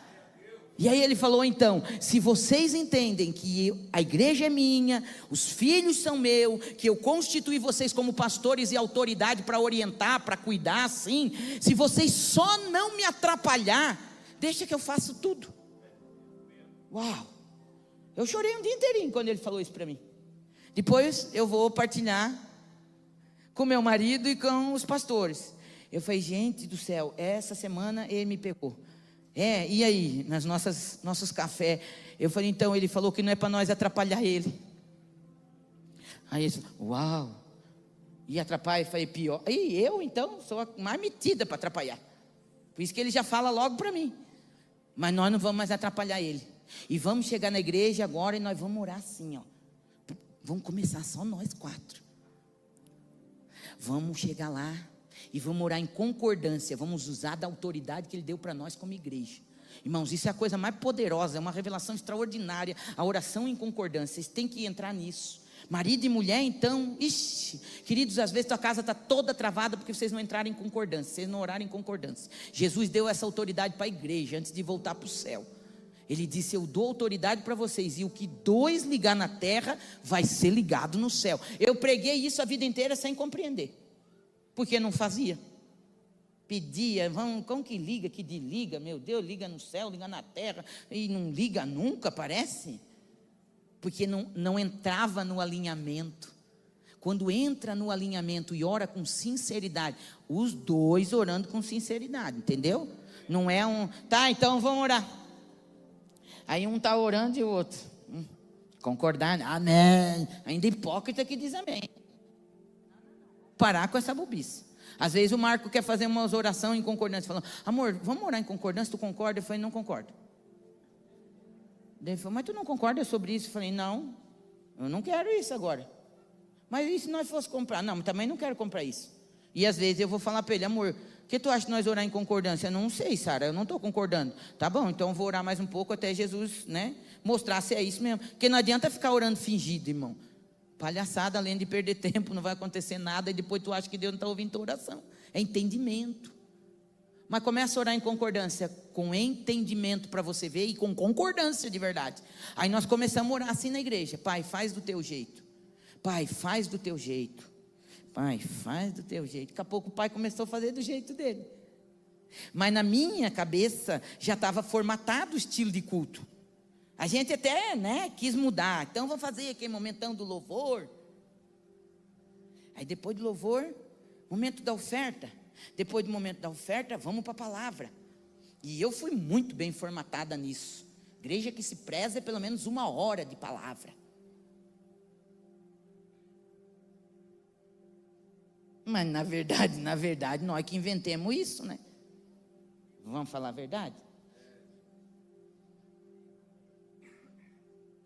E aí ele falou, então, se vocês entendem que a igreja é minha, os filhos são meus, que eu constituí vocês como pastores e autoridade para orientar, para cuidar, sim, se vocês só não me atrapalhar, deixa que eu faço tudo. Uau, eu chorei um dia inteirinho quando ele falou isso para mim. Depois eu vou partilhar com meu marido e com os pastores. Eu falei, gente do céu, essa semana ele me pegou. E aí, nossos cafés, eu falei, então, ele falou que não é para nós atrapalhar ele. Aí ele falou, uau, e atrapalha, eu falei, pior, e eu então, sou a mais metida para atrapalhar, por isso que ele já fala logo para mim, mas nós não vamos mais atrapalhar ele, e vamos chegar na igreja agora, e nós vamos orar assim, ó, vamos começar só nós 4, vamos chegar lá, e vamos orar em concordância, vamos usar da autoridade que Ele deu para nós como igreja. Irmãos, isso é a coisa mais poderosa, é uma revelação extraordinária, a oração em concordância, vocês têm que entrar nisso. Marido e mulher, então, queridos, às vezes tua casa está toda travada porque vocês não entraram em concordância, vocês não oraram em concordância. Jesus deu essa autoridade para a igreja antes de voltar para o céu. Ele disse, eu dou autoridade para vocês, e o que 2 ligar na terra, vai ser ligado no céu. Eu preguei isso a vida inteira sem compreender, porque não fazia, pedia, como que liga, que desliga, meu Deus, liga no céu, liga na terra, e não liga nunca, parece, porque não entrava no alinhamento. Quando entra no alinhamento e ora com sinceridade, os 2 orando com sinceridade, entendeu? Não é tá, então vamos orar, aí um está orando e o outro, concordar, amém, ainda hipócrita que diz amém. Parar com essa bobice. Às vezes o Marco quer fazer umas orações em concordância, falando, amor, vamos orar em concordância, tu concorda? Eu falei, não concordo. Ele falou, mas tu não concorda sobre isso? Eu falei, não, eu não quero isso agora. Mas e se nós fosse comprar? Não, também não quero comprar isso. E às vezes eu vou falar para ele, amor, o que tu acha de nós orar em concordância? Eu não sei, Sara, eu não estou concordando. Tá bom, então eu vou orar mais um pouco até Jesus, né, mostrar se é isso mesmo. Porque não adianta ficar orando fingido, irmão. Palhaçada, além de perder tempo, não vai acontecer nada, e depois tu acha que Deus não está ouvindo tua oração. É entendimento. Mas começa a orar em concordância, com entendimento para você ver, e com concordância de verdade. Aí nós começamos a orar assim na igreja, Pai, faz do teu jeito. Pai, faz do teu jeito. Pai, faz do teu jeito. Daqui a pouco o pai começou a fazer do jeito dele. Mas na minha cabeça já estava formatado o estilo de culto. A gente até, quis mudar. Então vamos fazer aquele momentão do louvor. Aí depois do louvor, momento da oferta. Depois do momento da oferta, vamos para a palavra. E eu fui muito bem formatada nisso. Igreja que se preza é pelo menos 1 hora de palavra. Mas na verdade, nós que inventemos isso, né? Vamos falar a verdade?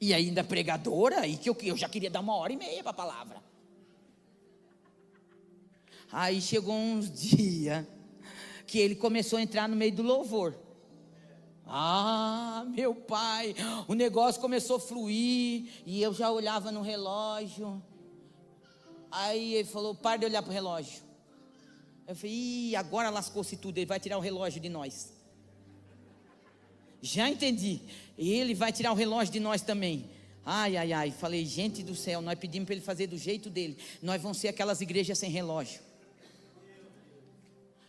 E ainda pregadora, e que eu já queria dar 1h30 para a palavra. Aí chegou uns dias que ele começou a entrar no meio do louvor. Ah, meu pai, o negócio começou a fluir, e eu já olhava no relógio. Aí ele falou: para de olhar para o relógio. Eu falei: ih, agora lascou-se tudo, ele vai tirar o relógio de nós. Já entendi, ele vai tirar o relógio de nós também. Ai, ai, ai, falei: gente do céu, nós pedimos para ele fazer do jeito dele, nós vamos ser aquelas igrejas sem relógio.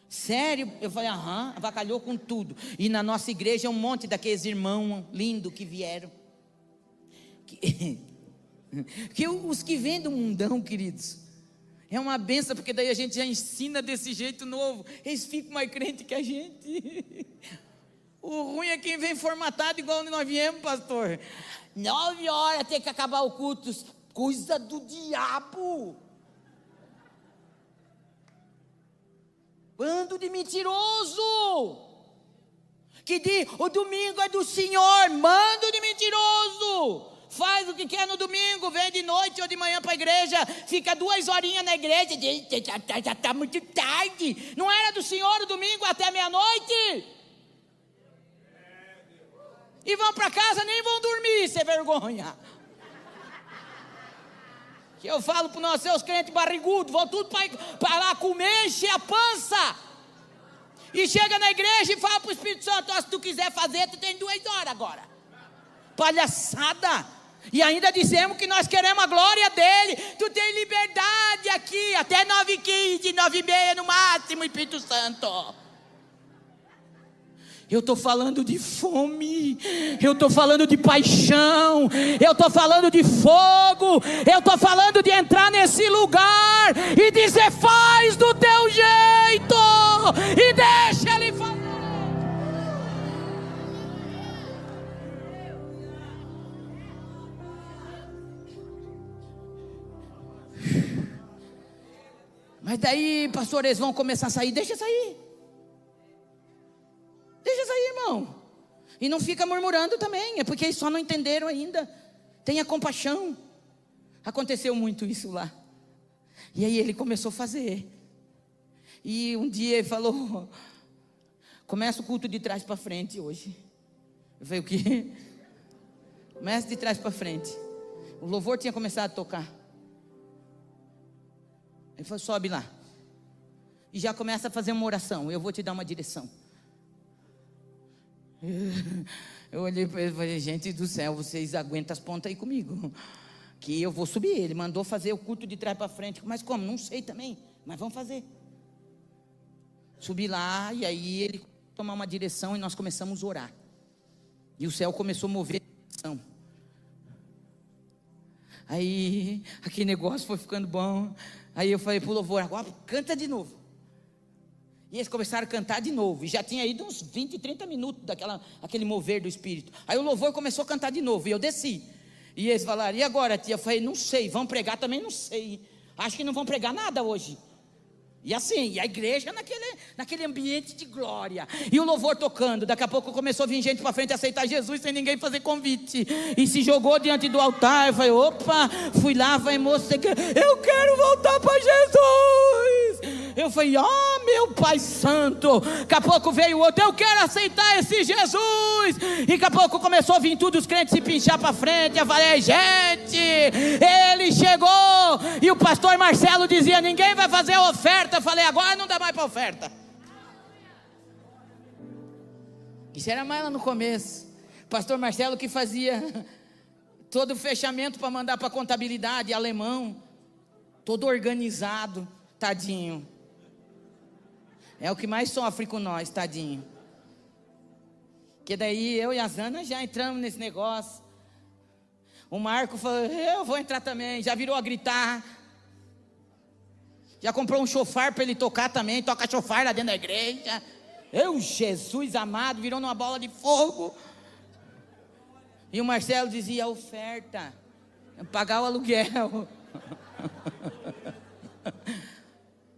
Sério? Eu falei: aham, avacalhou com tudo. E na nossa igreja um monte daqueles irmãos lindos que vieram. Que os que vêm do mundão, queridos, é uma benção, porque daí a gente já ensina desse jeito novo. Eles ficam mais crentes que a gente. O ruim é quem vem formatado igual nós viemos, pastor. 9 horas tem que acabar o culto. Coisa do diabo. Bando de mentiroso, que diz: o domingo é do Senhor. Bando de mentiroso. Faz o que quer no domingo, vem de noite ou de manhã para a igreja, fica 2 horinhas na igreja, já está muito tarde. Não era do Senhor o domingo até meia-noite? E vão para casa, nem vão dormir, sem vergonha. Que eu falo para nós, seus crentes barrigudos, vão tudo para lá comer, encher a pança. E chega na igreja e fala para o Espírito Santo: se tu quiser fazer, tu tem 2 horas agora. Palhaçada. E ainda dizemos que nós queremos a glória dele. Tu tem liberdade aqui, até 9h15, 9h30 no máximo, Espírito Santo. Eu estou falando de fome, eu estou falando de paixão, eu estou falando de fogo, eu estou falando de entrar nesse lugar e dizer: faz do teu jeito, e deixa ele fazer. Mas daí, pastor, eles vão começar a sair. Deixa sair. Deixa sair, irmão. E não fica murmurando também, é porque eles só não entenderam ainda. Tenha compaixão. Aconteceu muito isso lá. E aí ele começou a fazer. E um dia ele falou: começa o culto de trás para frente hoje. Eu falei: o quê? Começa de trás para frente. O louvor tinha começado a tocar. Ele falou: sobe lá. E já começa a fazer uma oração. Eu vou te dar uma direção. Eu olhei para ele e falei: gente do céu, vocês aguentam as pontas aí comigo, que eu vou subir. Ele mandou fazer o culto de trás para frente. Mas como? Não sei também, mas vamos fazer. Subi lá, e aí ele tomou uma direção e nós começamos a orar. E o céu começou a mover a direção. Aí aquele negócio foi ficando bom. Aí eu falei para o louvor: agora canta de novo. E eles começaram a cantar de novo. E já tinha ido uns 20, 30 minutos aquele mover do Espírito. Aí o louvor começou a cantar de novo. E eu desci. E eles falaram: e agora, tia? Eu falei: não sei. Vão pregar também? Não sei. Acho que não vão pregar nada hoje. E assim, e a igreja naquele ambiente de glória. E o louvor tocando. Daqui a pouco começou a vir gente para frente a aceitar Jesus sem ninguém fazer convite. E se jogou diante do altar. Eu falei: opa, fui lá, vai moço, eu quero voltar para Jesus. Eu falei: oh, meu Pai Santo. Daqui a pouco veio o outro: eu quero aceitar esse Jesus. E daqui a pouco começou a vir tudo, os crentes se pinchar para frente. Eu falei: gente, ele chegou. E o pastor Marcelo dizia: ninguém vai fazer a oferta. Eu falei: agora não dá mais para oferta. Isso era mais lá no começo. Pastor Marcelo que fazia todo o fechamento para mandar para a contabilidade, alemão, todo organizado, tadinho. É o que mais sofre com nós, tadinho. Que daí eu e a Zana já entramos nesse negócio. O Marco falou: eu vou entrar também. Já virou a gritar. Já comprou um chofar para ele tocar também. Toca chofar lá dentro da igreja. Jesus amado, virou numa bola de fogo. E o Marcelo dizia: oferta, pagar o aluguel.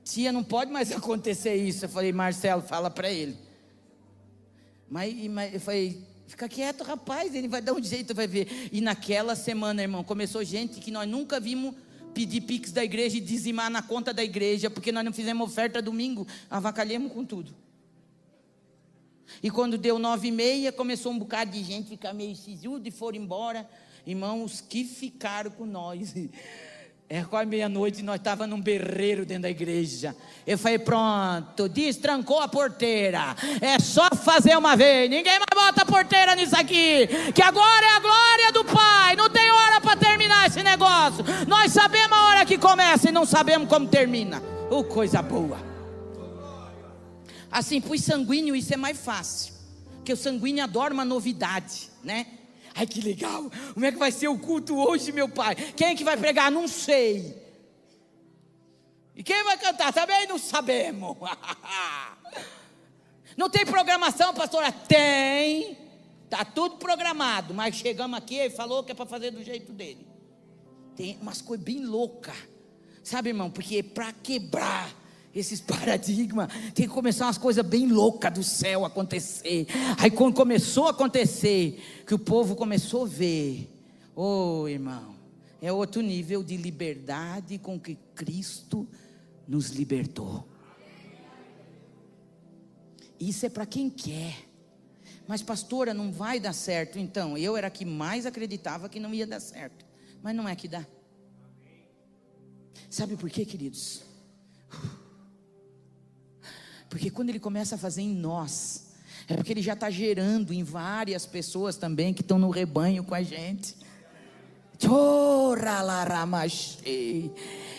Tia, não pode mais acontecer isso. Eu falei: Marcelo, fala para ele. Mas eu falei: fica quieto, rapaz, ele vai dar um jeito, vai ver. E naquela semana, irmão, começou gente que nós nunca vimos pedir pix da igreja e dizimar na conta da igreja, porque nós não fizemos oferta domingo, avacalhamos com tudo. E quando deu 9h30, começou um bocado de gente ficar meio sisudo e foram embora. Irmãos, que ficaram com nós. Quase meia-noite, nós estávamos num berreiro dentro da igreja. Eu falei, pronto, destrancou a porteira. É só fazer uma vez. Ninguém mais bota a porteira nisso aqui. Que agora é a glória do Pai. Não tem hora para terminar esse negócio. Nós sabemos a hora que começa e não sabemos como termina. Coisa boa. Assim, para os sanguíneos isso é mais fácil. Porque o sanguíneo adora uma novidade, né? Ai, que legal, como é que vai ser o culto hoje, meu pai? Quem é que vai pregar? Não sei. E quem vai cantar? Também não sabemos. Não tem programação, pastora? Tem. Está tudo programado, mas chegamos aqui e falou que é para fazer do jeito dele. Tem umas coisas bem loucas, sabe, irmão? Porque para quebrar esses paradigmas, tem que começar umas coisas bem loucas do céu acontecer. Aí quando começou a acontecer, que o povo começou a ver, irmão, é outro nível de liberdade com que Cristo nos libertou. Isso é para quem quer. Mas pastora, não vai dar certo. Então, eu era a que mais acreditava que não ia dar certo, mas não é que dá. Sabe por quê, queridos? Porque quando Ele começa a fazer em nós, é porque Ele já está gerando em várias pessoas também que estão no rebanho com a gente.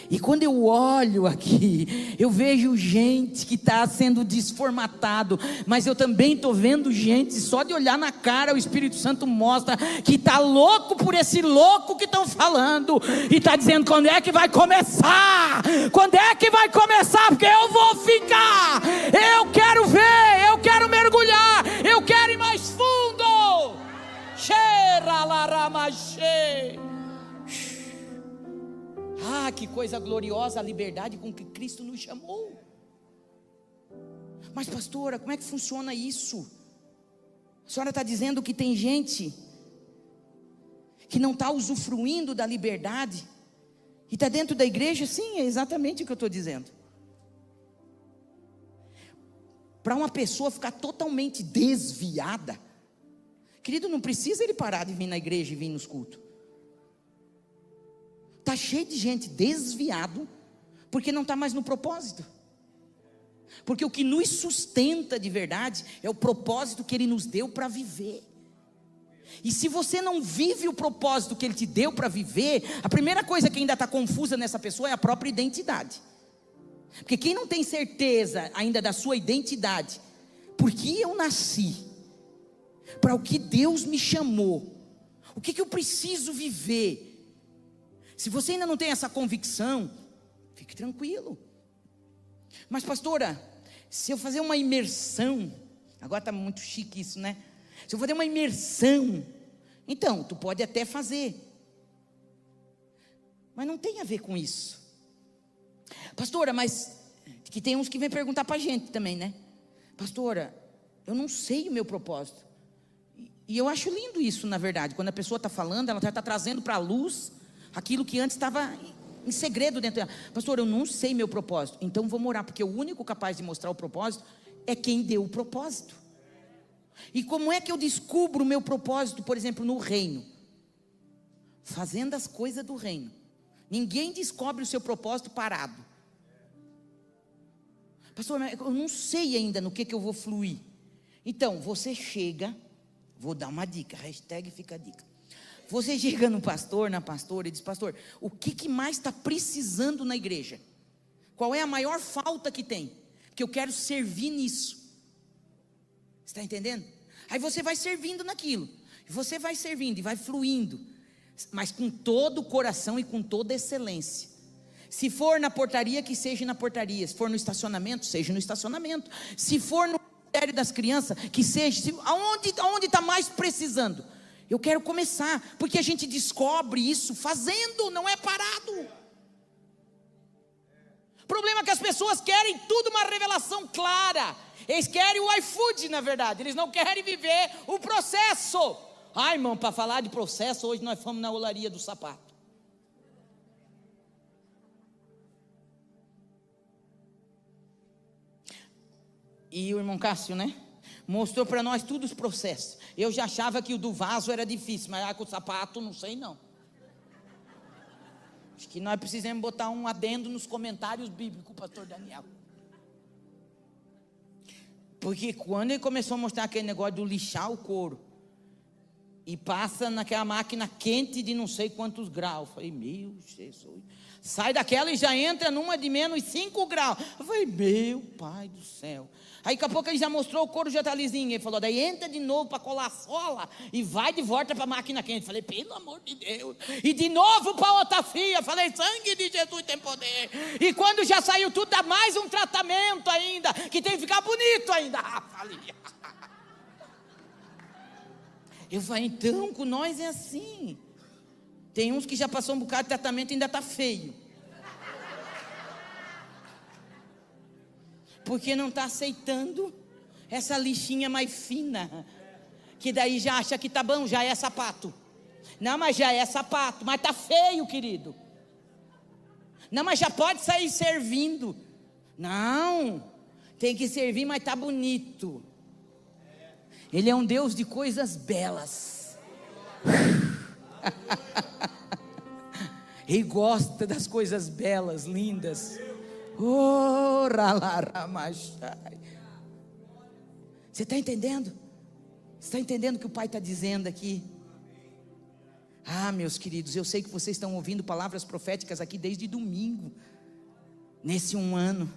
E quando eu olho aqui, eu vejo gente que está sendo desformatado, mas eu também estou vendo gente, só de olhar na cara o Espírito Santo mostra que está louco por esse louco que estão falando, e está dizendo, quando é que vai começar? Quando é que vai começar? Porque eu vou ficar, eu quero ver, eu quero mergulhar, eu quero ir mais fundo. Que coisa gloriosa a liberdade com que Cristo nos chamou. Mas pastora, como é que funciona isso? A senhora está dizendo que tem gente que não está usufruindo da liberdade e está dentro da igreja? Sim, é exatamente o que eu estou dizendo. Para uma pessoa ficar totalmente desviada, querido, não precisa ele parar de vir na igreja e vir nos cultos. Está cheio de gente desviado, porque não está mais no propósito. Porque o que nos sustenta de verdade é o propósito que Ele nos deu para viver. E se você não vive o propósito que Ele te deu para viver, a primeira coisa que ainda está confusa nessa pessoa é a própria identidade. Porque quem não tem certeza ainda da sua identidade, por que eu nasci, para o que Deus me chamou, o que eu preciso viver, se você ainda não tem essa convicção, fique tranquilo. Mas pastora, se eu fazer uma imersão, agora está muito chique isso, né? Se eu fazer uma imersão, então, tu pode até fazer, mas não tem a ver com isso. Pastora, mas que tem uns que vêm perguntar para a gente também, né? Pastora, eu não sei o meu propósito. E eu acho lindo isso, na verdade. Quando a pessoa está falando, ela está trazendo para a luz aquilo que antes estava em segredo dentro dela. Pastor, eu não sei meu propósito. Então vou orar, porque o único capaz de mostrar o propósito é quem deu o propósito. E como é que eu descubro o meu propósito, por exemplo, no reino? Fazendo as coisas do reino. Ninguém descobre o seu propósito parado. Pastor, eu não sei ainda no que eu vou fluir. Então, você chega, vou dar uma dica, hashtag fica a dica. Você chega no pastor, na pastora e diz, pastor, o que mais está precisando na igreja? Qual é a maior falta que tem? Porque eu quero servir nisso. Você está entendendo? Aí você vai servindo naquilo. Você vai servindo e vai fluindo, mas com todo o coração e com toda excelência. Se for na portaria, que seja na portaria. Se for no estacionamento, seja no estacionamento. Se for no ministério das crianças, que seja. Aonde está mais precisando? Eu quero começar, porque a gente descobre isso fazendo, não é parado. O problema é que as pessoas querem tudo uma revelação clara. Eles querem o iFood, na verdade. Eles não querem viver o processo. Ai, irmão, para falar de processo, hoje nós fomos na olaria do sapato. E o irmão Cássio, né? Mostrou para nós todos os processos. Eu já achava que o do vaso era difícil, mas com o sapato, não sei não. Acho que nós precisamos botar um adendo nos comentários bíblicos, pastor Daniel. Porque quando ele começou a mostrar aquele negócio do lixar o couro, e passa naquela máquina quente de não sei quantos graus, eu falei, meu Jesus, sai daquela e já entra numa de menos 5 graus, eu falei, meu pai do céu. Aí daqui a pouco ele já mostrou, o couro já está lisinho, ele falou, daí entra de novo para colar a sola, e vai de volta para a máquina quente. Eu falei, pelo amor de Deus, e de novo para outra fria. Eu falei, sangue de Jesus tem poder. E quando já saiu tudo, dá mais um tratamento ainda, que tem que ficar bonito ainda. Falei, eu falei, então com nós é assim. Tem uns que já passou um bocado de tratamento e ainda está feio, porque não está aceitando essa lixinha mais fina, que daí já acha que tá bom, já é sapato. Não, mas já é sapato, mas tá feio, querido. Não, mas já pode sair servindo. Não, tem que servir, mas tá bonito. Ele é um Deus de coisas belas. Ele gosta das coisas belas, lindas. Oh, você está entendendo? Você está entendendo o que o Pai está dizendo aqui? Ah, meus queridos, eu sei que vocês estão ouvindo palavras proféticas aqui desde domingo, nesse um ano.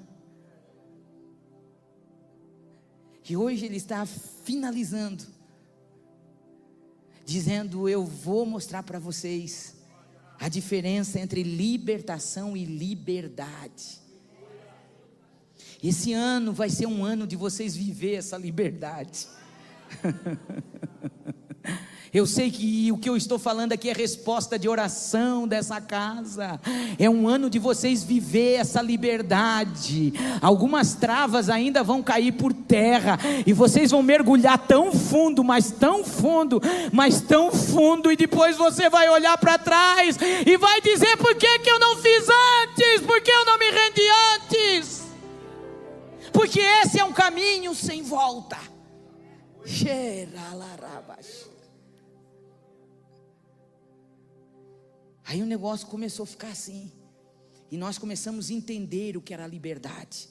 E hoje Ele está finalizando, dizendo, eu vou mostrar para vocês a diferença entre libertação e liberdade. Esse ano vai ser um ano de vocês viver essa liberdade. Eu sei que o que eu estou falando aqui é resposta de oração dessa casa. É um ano de vocês viver essa liberdade. Algumas travas ainda vão cair por terra, e vocês vão mergulhar tão fundo, mas tão fundo, mas tão fundo, e depois você vai olhar para trás e vai dizer, por que eu não fiz antes? Por que eu não me rendi antes? Porque esse é um caminho sem volta. Aí o negócio começou a ficar assim, e nós começamos a entender o que era a liberdade.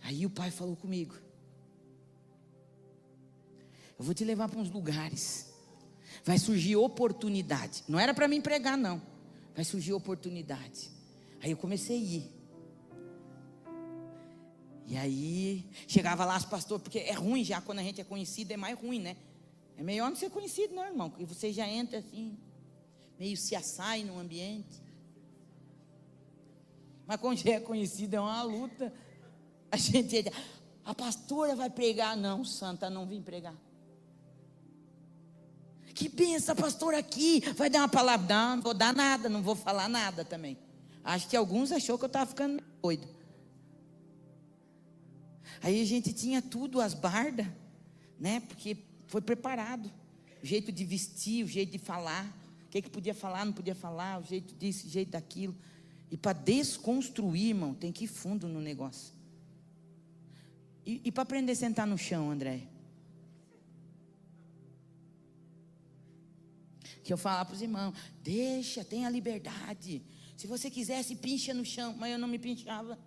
Aí o Pai falou comigo, eu vou te levar para uns lugares, vai surgir oportunidade. Não era para mim pregar não, vai surgir oportunidade. Aí eu comecei a ir, e aí chegava lá os pastores, porque é ruim já, quando a gente é conhecido é mais ruim, né? É melhor não ser conhecido não, irmão, porque você já entra assim, meio se assai no ambiente. Mas quando já é conhecido é uma luta. A gente diz, a pastora vai pregar. Não, santa, não vim pregar. Que benção, pastor aqui vai dar uma palavra. Não, não vou dar nada, não vou falar nada também. Acho que alguns achou que eu estava ficando meio doido. Aí a gente tinha tudo, as bardas, né? Porque foi preparado, o jeito de vestir, o jeito de falar, o que podia falar, não podia falar, o jeito disso, o jeito daquilo. E para desconstruir, irmão, tem que ir fundo no negócio. E para aprender a sentar no chão, André? Que eu falava para os irmãos, deixa, tenha liberdade. Se você quiser, se pincha no chão. Mas eu não me pinchava.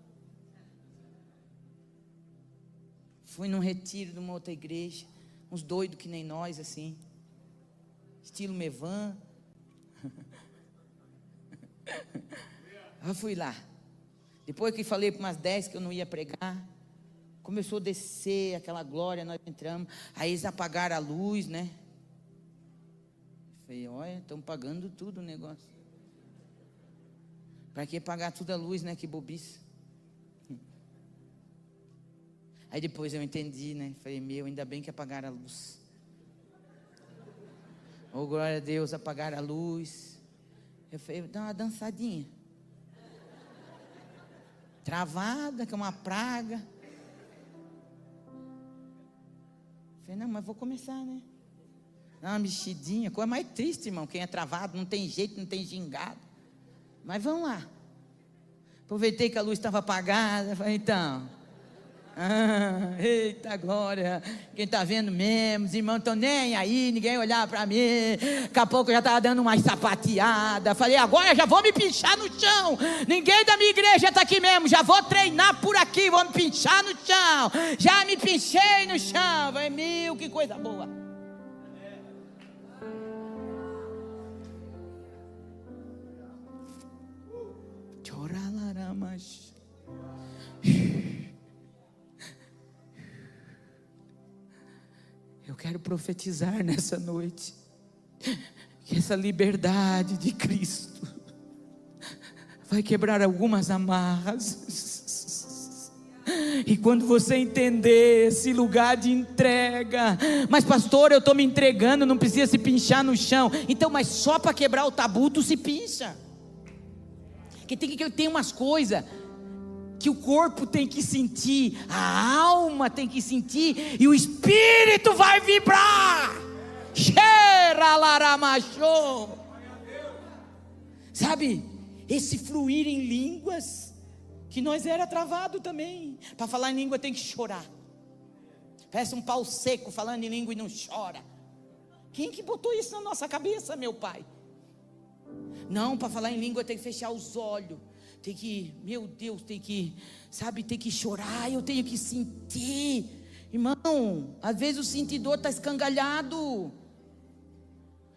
Fui num retiro de uma outra igreja, uns doidos que nem nós, assim, estilo Mevan. Eu fui lá. Depois que falei para umas 10 que eu não ia pregar, começou a descer aquela glória, nós entramos. Aí eles apagaram a luz, né? Falei, olha, estão pagando tudo o negócio. Para que pagar tudo a luz, né? Que bobice. Aí depois eu entendi, né? Falei, meu, ainda bem que apagaram a luz. Oh, glória a Deus, apagaram a luz. Eu falei, dá uma dançadinha. Travada, que é uma praga. Falei, não, mas vou começar, né? Dá uma mexidinha, coisa mais triste, irmão. Quem é travado, não tem jeito, não tem gingado. Mas vamos lá. Aproveitei que a luz estava apagada. Falei, então, Eita glória, quem está vendo mesmo, os irmãos estão nem aí, ninguém olhar para mim, daqui a pouco eu já estava dando uma sapateada, falei, agora já vou me pinchar no chão, ninguém da minha igreja está aqui mesmo, já vou treinar por aqui, vou me pinchar no chão, já me pinchei no chão, vai mil, que coisa boa. Choralaramas. Eu quero profetizar nessa noite que essa liberdade de Cristo vai quebrar algumas amarras. E quando você entender esse lugar de entrega, mas pastor, eu estou me entregando, não precisa se pinchar no chão. Então, mas só para quebrar o tabu tu se pincha. Que tem umas coisas que o corpo tem que sentir, a alma tem que sentir, e o espírito vai vibrar. Sabe, esse fluir em línguas, que nós era travado também. Para falar em língua tem que chorar. Parece um pau seco falando em língua e não chora. Quem que botou isso na nossa cabeça, meu pai? Não, para falar em língua tem que fechar os olhos, tem que, meu Deus, tem que, sabe, tem que chorar, eu tenho que sentir. Irmão, às vezes o sentidor está escangalhado.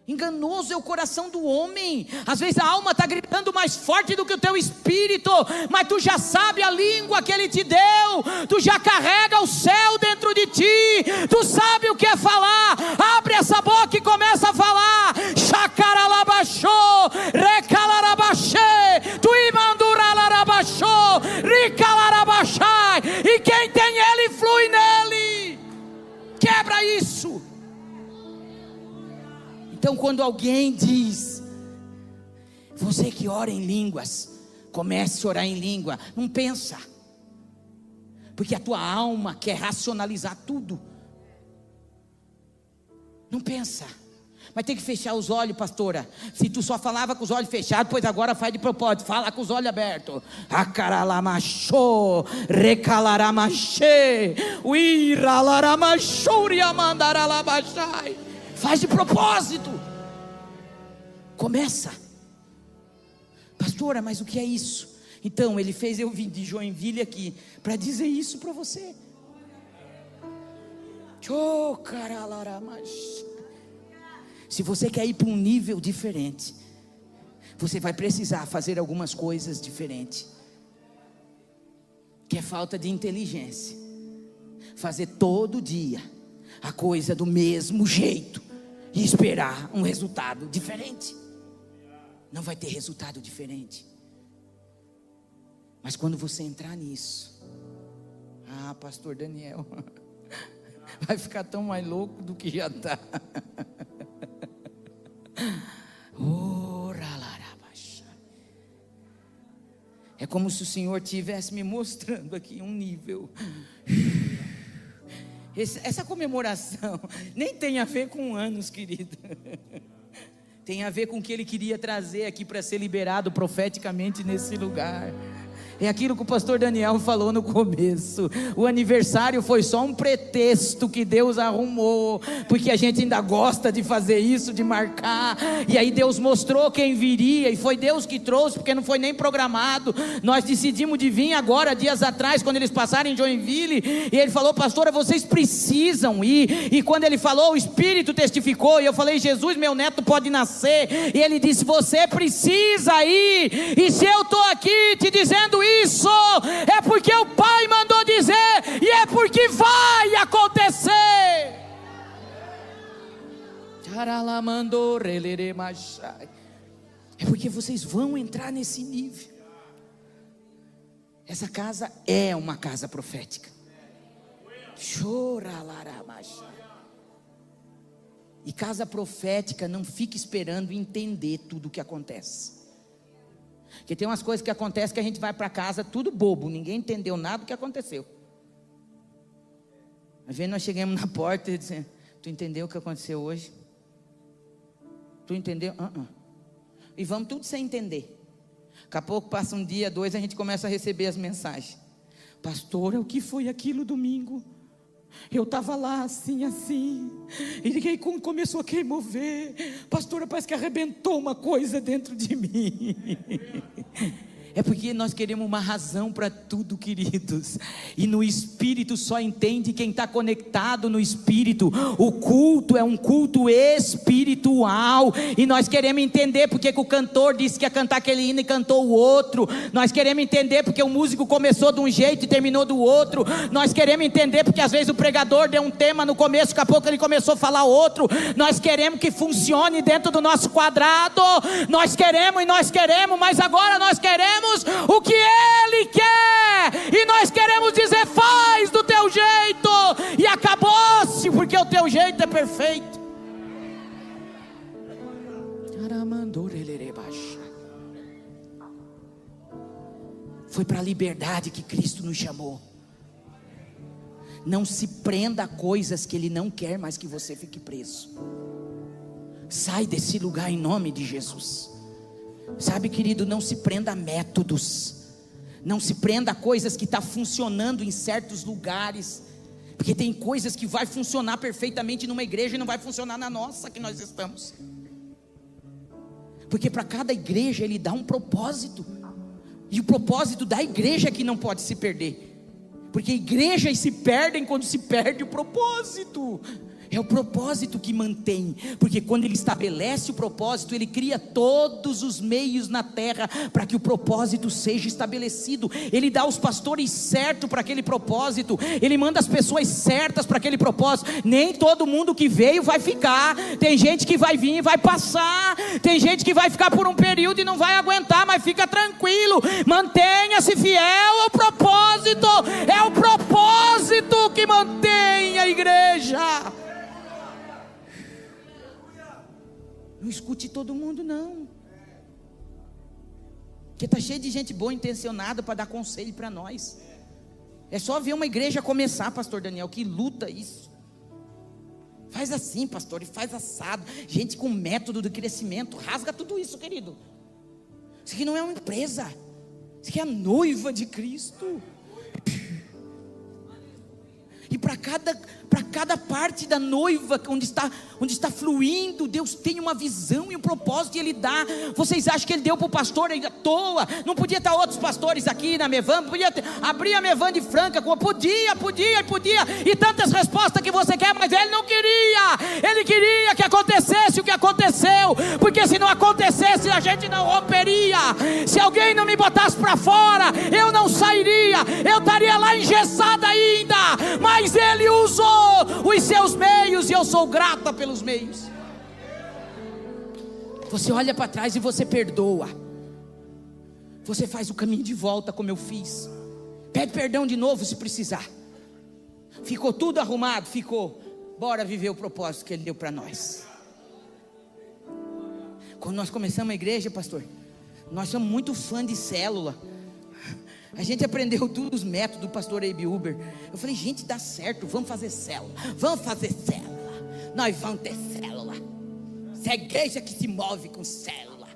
Enganoso é o coração do homem. Às vezes a alma está gritando mais forte do que o teu espírito, mas tu já sabe a língua que Ele te deu, tu já carrega o céu dentro de ti, tu sabe o que é falar. Abre essa boca e começa a falar. Chacaralabachô, recalarabachê, tuimanduralarabachô, ricalarabachai. E quem tem Ele flui nele. Quebra isso. Então quando alguém diz, você que ora em línguas, comece a orar em língua, não pensa, porque a tua alma quer racionalizar tudo, não pensa, mas tem que fechar os olhos, pastora. Se tu só falava com os olhos fechados, pois agora faz de propósito, fala com os olhos abertos. Acaralamachô, recalaramaxê, uiralaramachô, riamandaralabachai. Faz de propósito. Começa. Pastora, mas o que é isso? Então, Ele fez eu vir de Joinville aqui para dizer isso para você. Se você quer ir para um nível diferente, você vai precisar fazer algumas coisas diferentes. Que é falta de inteligência. Fazer todo dia a coisa do mesmo jeito e esperar um resultado diferente. Não vai ter resultado diferente. Mas quando você entrar nisso, pastor Daniel, vai ficar tão mais louco do que já está. É como se o Senhor estivesse me mostrando aqui um nível. Essa comemoração nem tem a ver com anos, querido. Tem a ver com o que Ele queria trazer aqui para ser liberado profeticamente nesse lugar. É aquilo que o pastor Daniel falou no começo. O aniversário foi só um pretexto que Deus arrumou, porque a gente ainda gosta de fazer isso, de marcar. E aí Deus mostrou quem viria, e foi Deus que trouxe, porque não foi nem programado. Nós decidimos de vir agora, dias atrás, quando eles passaram em Joinville, e ele falou, pastora, vocês precisam ir. E quando ele falou, o Espírito testificou, e eu falei, Jesus, meu neto pode nascer. E ele disse, você precisa ir. E se eu estou aqui te dizendo isso, é porque o Pai mandou dizer, e é porque vai acontecer. É porque vocês vão entrar nesse nível. Essa casa é uma casa profética. E casa profética não fica esperando entender tudo o que acontece. Porque tem umas coisas que acontecem que a gente vai para casa tudo bobo, ninguém entendeu nada do que aconteceu. Às vezes nós chegamos na porta e dizemos, tu entendeu o que aconteceu hoje? Tu entendeu? E vamos tudo sem entender. Daqui a pouco passa um dia, dois, a gente começa a receber as mensagens. pastora, o que foi aquilo domingo? Eu estava lá assim, e aí começou a queimover, pastora, parece que arrebentou uma coisa dentro de mim. É porque nós queremos uma razão para tudo, queridos, e no Espírito só entende quem está conectado no Espírito. O culto é um culto espiritual, e nós queremos entender porque que o cantor disse que ia cantar aquele hino e cantou o outro. Nós queremos entender porque o músico começou de um jeito e terminou do outro. Nós queremos entender porque às vezes o pregador deu um tema no começo, daqui a pouco ele começou a falar outro. Nós queremos que funcione dentro do nosso quadrado, nós queremos, mas agora nós queremos o que Ele quer, e nós queremos dizer: faz do teu jeito, e acabou-se, porque o teu jeito é perfeito. Foi para a liberdade que Cristo nos chamou. Não se prenda a coisas que Ele não quer mais que você fique preso. Sai desse lugar em nome de Jesus. Sabe, querido, não se prenda a métodos, não se prenda a coisas que estão funcionando em certos lugares, porque tem coisas que vai funcionar perfeitamente numa igreja e não vai funcionar na nossa que nós estamos, porque para cada igreja Ele dá um propósito, e o propósito da igreja é que não pode se perder, porque igrejas se perdem quando se perde o propósito. É o propósito que mantém, porque quando Ele estabelece o propósito, Ele cria todos os meios na terra para que o propósito seja estabelecido. Ele dá os pastores certos para aquele propósito, Ele manda as pessoas certas para aquele propósito. Nem todo mundo que veio vai ficar, tem gente que vai vir e vai passar, tem gente que vai ficar por um período e não vai aguentar, mas fica tranquilo, mantenha-se fiel ao propósito. É o propósito que mantém a igreja. Não escute todo mundo não, porque está cheio de gente boa intencionada para dar conselho para nós. É só ver uma igreja começar, pastor Daniel, que luta isso. Faz assim, pastor, e faz assado. Gente com método de crescimento, rasga tudo isso, querido. Isso aqui não é uma empresa, isso aqui é a noiva de Cristo. E para cada parte da noiva, onde está fluindo, Deus tem uma visão e um propósito, e Ele dá. Vocês acham que Ele deu para o pastor à toa? Não podia estar outros pastores aqui na Mevan? Podia abrir a Mevan de Franca? Podia, e tantas respostas que você quer, mas Ele não queria. Ele queria que acontecesse o que aconteceu, porque se não acontecesse, a gente não romperia. Se alguém não me botasse para fora, eu não sairia, eu estaria lá engessada ainda, mas Ele usou os seus meios, e eu sou grata pelos meios. Você olha para trás e você perdoa, você faz o caminho de volta como eu fiz, pede perdão de novo se precisar. Ficou tudo arrumado? Ficou. Bora viver o propósito que Ele deu para nós. Quando nós começamos a igreja, pastor, nós somos muito fã de célula. A gente aprendeu todos os métodos do pastor Abe Uber. Eu falei: gente, dá certo, vamos fazer célula, nós vamos ter célula. Essa é a igreja que se move com célula.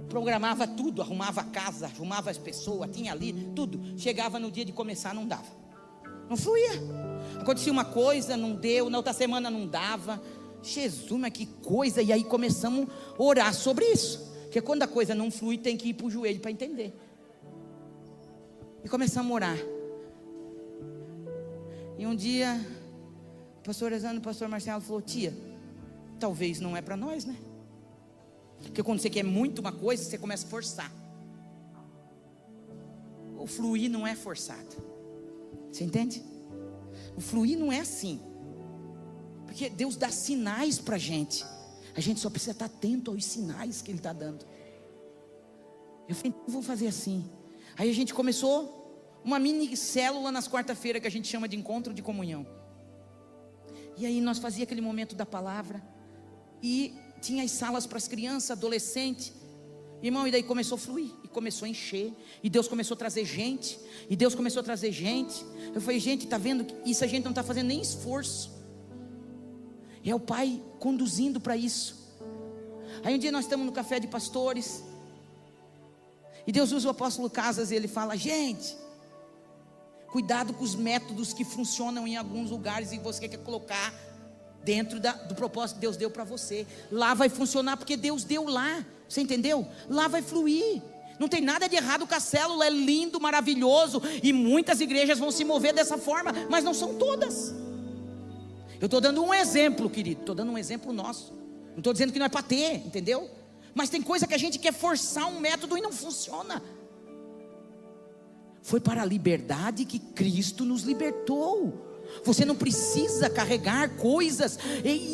Programava tudo, arrumava a casa, arrumava as pessoas, tinha ali tudo. Chegava no dia de começar, não dava, não fluía. Acontecia uma coisa, não deu, na outra semana não dava. Jesus, mas que coisa. E aí começamos a orar sobre isso, porque quando a coisa não flui, tem que ir para o joelho para entender. E começamos a orar. E um dia, o pastor Ezano, o pastor Marcelo falou: tia, talvez não é para nós, né? Porque quando você quer muito uma coisa, você começa a forçar. O fluir não é forçado. Você entende? O fluir não é assim, porque Deus dá sinais para a gente só precisa estar atento aos sinais que Ele está dando. Eu falei: então vou fazer assim. Aí a gente começou uma mini célula nas quarta-feiras, que a gente chama de encontro de comunhão. E aí nós fazíamos aquele momento da palavra, e tinha as salas para as crianças, adolescentes. Irmão, e daí começou a fluir, e começou a encher, e Deus começou a trazer gente, Eu falei: gente, está vendo que isso a gente não está fazendo nem esforço, é o Pai conduzindo para isso. Aí um dia nós estamos no café de pastores, E Deus usa o apóstolo Casas e ele fala: gente, cuidado com os métodos que funcionam em alguns lugares e você quer colocar dentro do propósito que Deus deu para você. Lá vai funcionar porque Deus deu lá, você entendeu? Lá vai fluir. Não tem nada de errado com a célula, é lindo, maravilhoso, e muitas igrejas vão se mover dessa forma, mas não são todas. Eu estou dando um exemplo, querido, estou dando um exemplo nosso. Não estou dizendo que não é para ter, entendeu? Mas tem coisa que a gente quer forçar um método e não funciona. Foi para a liberdade que Cristo nos libertou. Você não precisa carregar coisas,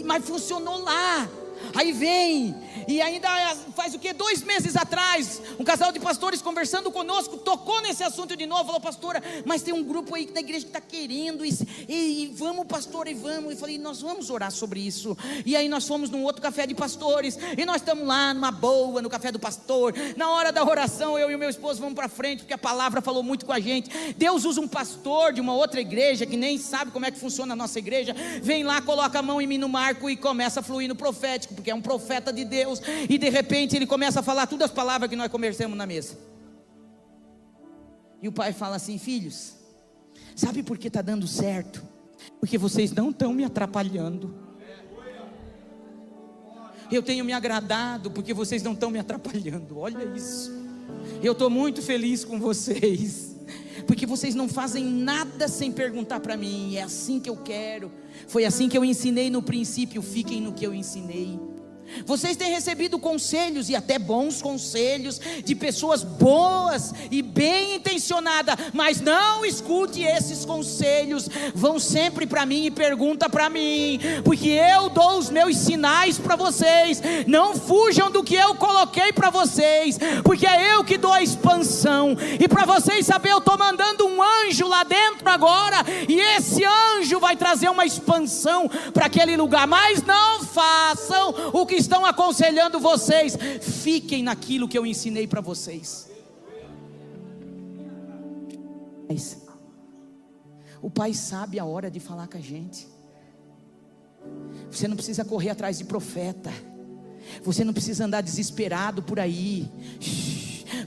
mas funcionou lá. Aí vem, e ainda faz o que? 2 meses atrás, um casal de pastores conversando conosco, tocou nesse assunto de novo, falou: pastora, mas tem um grupo aí da igreja que está querendo, e vamos, pastor, e vamos. Eu falei: nós vamos orar sobre isso. E aí nós fomos num outro café de pastores, e nós estamos lá numa boa, no café do pastor. Na hora da oração, eu e o meu esposo vamos para frente, porque a palavra falou muito com a gente. Deus usa um pastor de uma outra igreja, que nem sabe como é que funciona a nossa igreja, vem lá, coloca a mão em mim no marco e começa a fluir no profético, porque é um profeta de Deus, e de repente ele começa a falar todas as palavras que nós conversamos na mesa. E o pai fala assim: filhos, sabe por que está dando certo? Porque vocês não estão me atrapalhando. Eu tenho me agradado porque vocês não estão me atrapalhando. Olha isso. Eu estou muito feliz com vocês, porque vocês não fazem nada sem perguntar para mim. É assim que eu quero. Foi assim que eu ensinei no princípio. Fiquem no que eu ensinei. Vocês têm recebido conselhos, e até bons conselhos, de pessoas boas e bem intencionadas, mas não escute esses conselhos. Vão sempre para mim e pergunta para mim, porque eu dou os meus sinais para vocês. Não fujam do que eu coloquei para vocês, porque é eu que dou a expansão. E para vocês saber, eu estou mandando um anjo lá dentro agora, e esse anjo vai trazer uma expansão para aquele lugar. Mas não façam o que estão aconselhando vocês, fiquem naquilo que eu ensinei para vocês. O pai sabe a hora de falar com a gente. Você não precisa correr atrás de profeta, você não precisa andar desesperado por aí.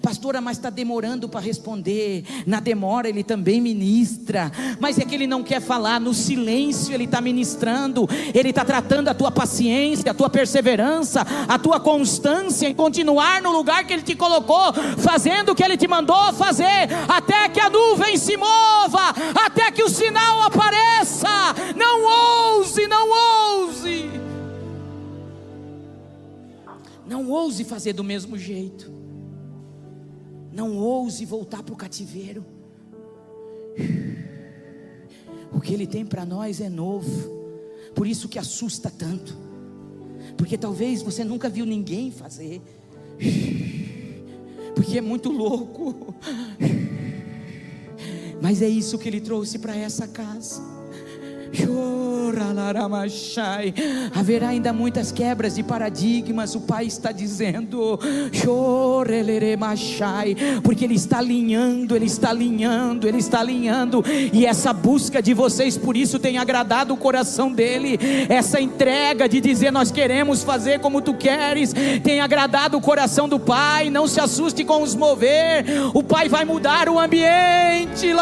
Pastora, mas está demorando para responder. Na demora ele também ministra, mas é que ele não quer falar. No silêncio ele está ministrando. Ele está tratando a tua paciência, a tua perseverança, a tua constância em continuar no lugar que ele te colocou, fazendo o que ele te mandou fazer, até que a nuvem se mova, até que o sinal apareça. Não ouse, não ouse, não ouse fazer do mesmo jeito. Não ouse voltar para o cativeiro. O que ele tem para nós é novo. Por isso que assusta tanto, porque talvez você nunca viu ninguém fazer, porque é muito louco. Mas é isso que ele trouxe para essa casa. Haverá ainda muitas quebras de paradigmas. O pai está dizendo, porque ele está alinhando, ele está alinhando, ele está alinhando. E essa busca de vocês, por isso tem agradado o coração dele. Essa entrega de dizer: nós queremos fazer como tu queres, tem agradado o coração do pai. Não se assuste com os mover. O pai vai mudar o ambiente.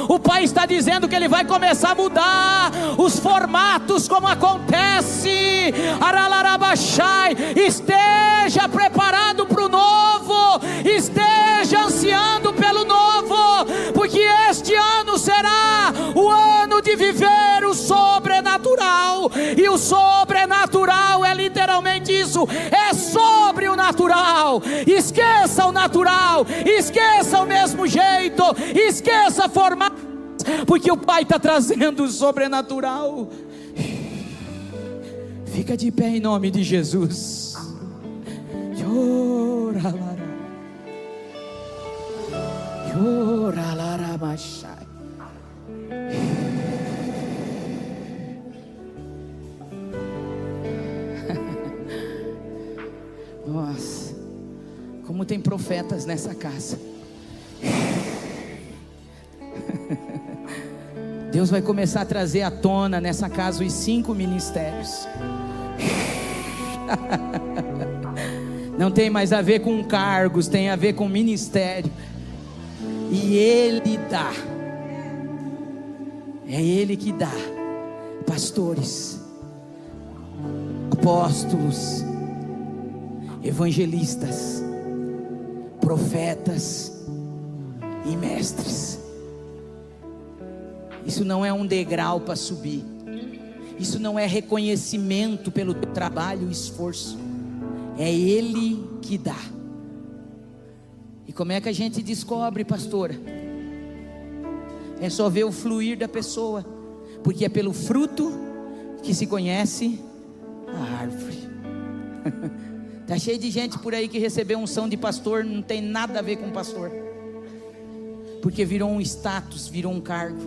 O pai está dizendo que ele vai começar a mudar os formatos, como acontece. Esteja preparado para o novo, esteja ansiando pelo novo, porque este ano será o ano de viver o sobrenatural. E o sobrenatural é literalmente isso, é sobre o natural. Esqueça o natural, esqueça o mesmo jeito, esqueça formato, porque o pai está trazendo o sobrenatural. Fica de pé em nome de Jesus. Nossa, como tem profetas nessa casa. Deus vai começar a trazer à tona nessa casa os 5 ministérios. Não tem mais a ver com cargos, tem a ver com ministério. E Ele dá. É Ele que dá. Pastores, apóstolos, evangelistas, profetas e mestres. Isso não é um degrau para subir. Isso não é reconhecimento pelo teu trabalho e esforço. É Ele que dá. E como é que a gente descobre, pastora? É só ver o fluir da pessoa, porque é pelo fruto que se conhece a árvore. Está cheio de gente por aí que recebeu unção de pastor, não tem nada a ver com pastor, porque virou um status, virou um cargo.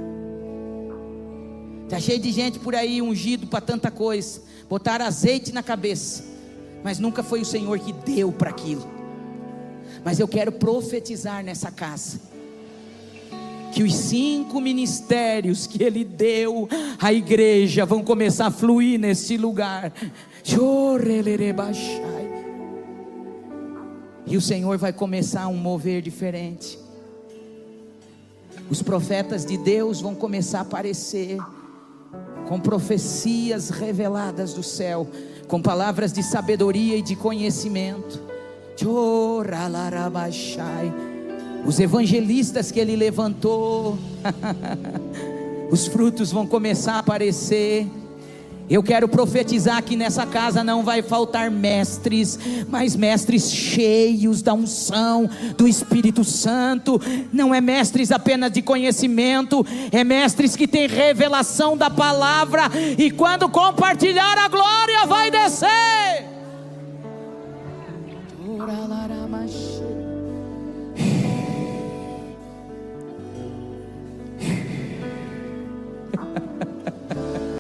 Está cheio de gente por aí ungido para tanta coisa, botaram azeite na cabeça, mas nunca foi o Senhor que deu para aquilo. Mas eu quero profetizar nessa casa, que os 5 ministérios que Ele deu à igreja vão começar a fluir nesse lugar. E o Senhor vai começar um mover diferente. Os profetas de Deus vão começar a aparecer com profecias reveladas do céu, com palavras de sabedoria e de conhecimento. Os evangelistas que Ele levantou, os frutos vão começar a aparecer. Eu quero profetizar que nessa casa não vai faltar mestres, mas mestres cheios da unção do Espírito Santo. Não é mestres apenas de conhecimento, é mestres que têm revelação da palavra, e quando compartilhar a glória vai descer.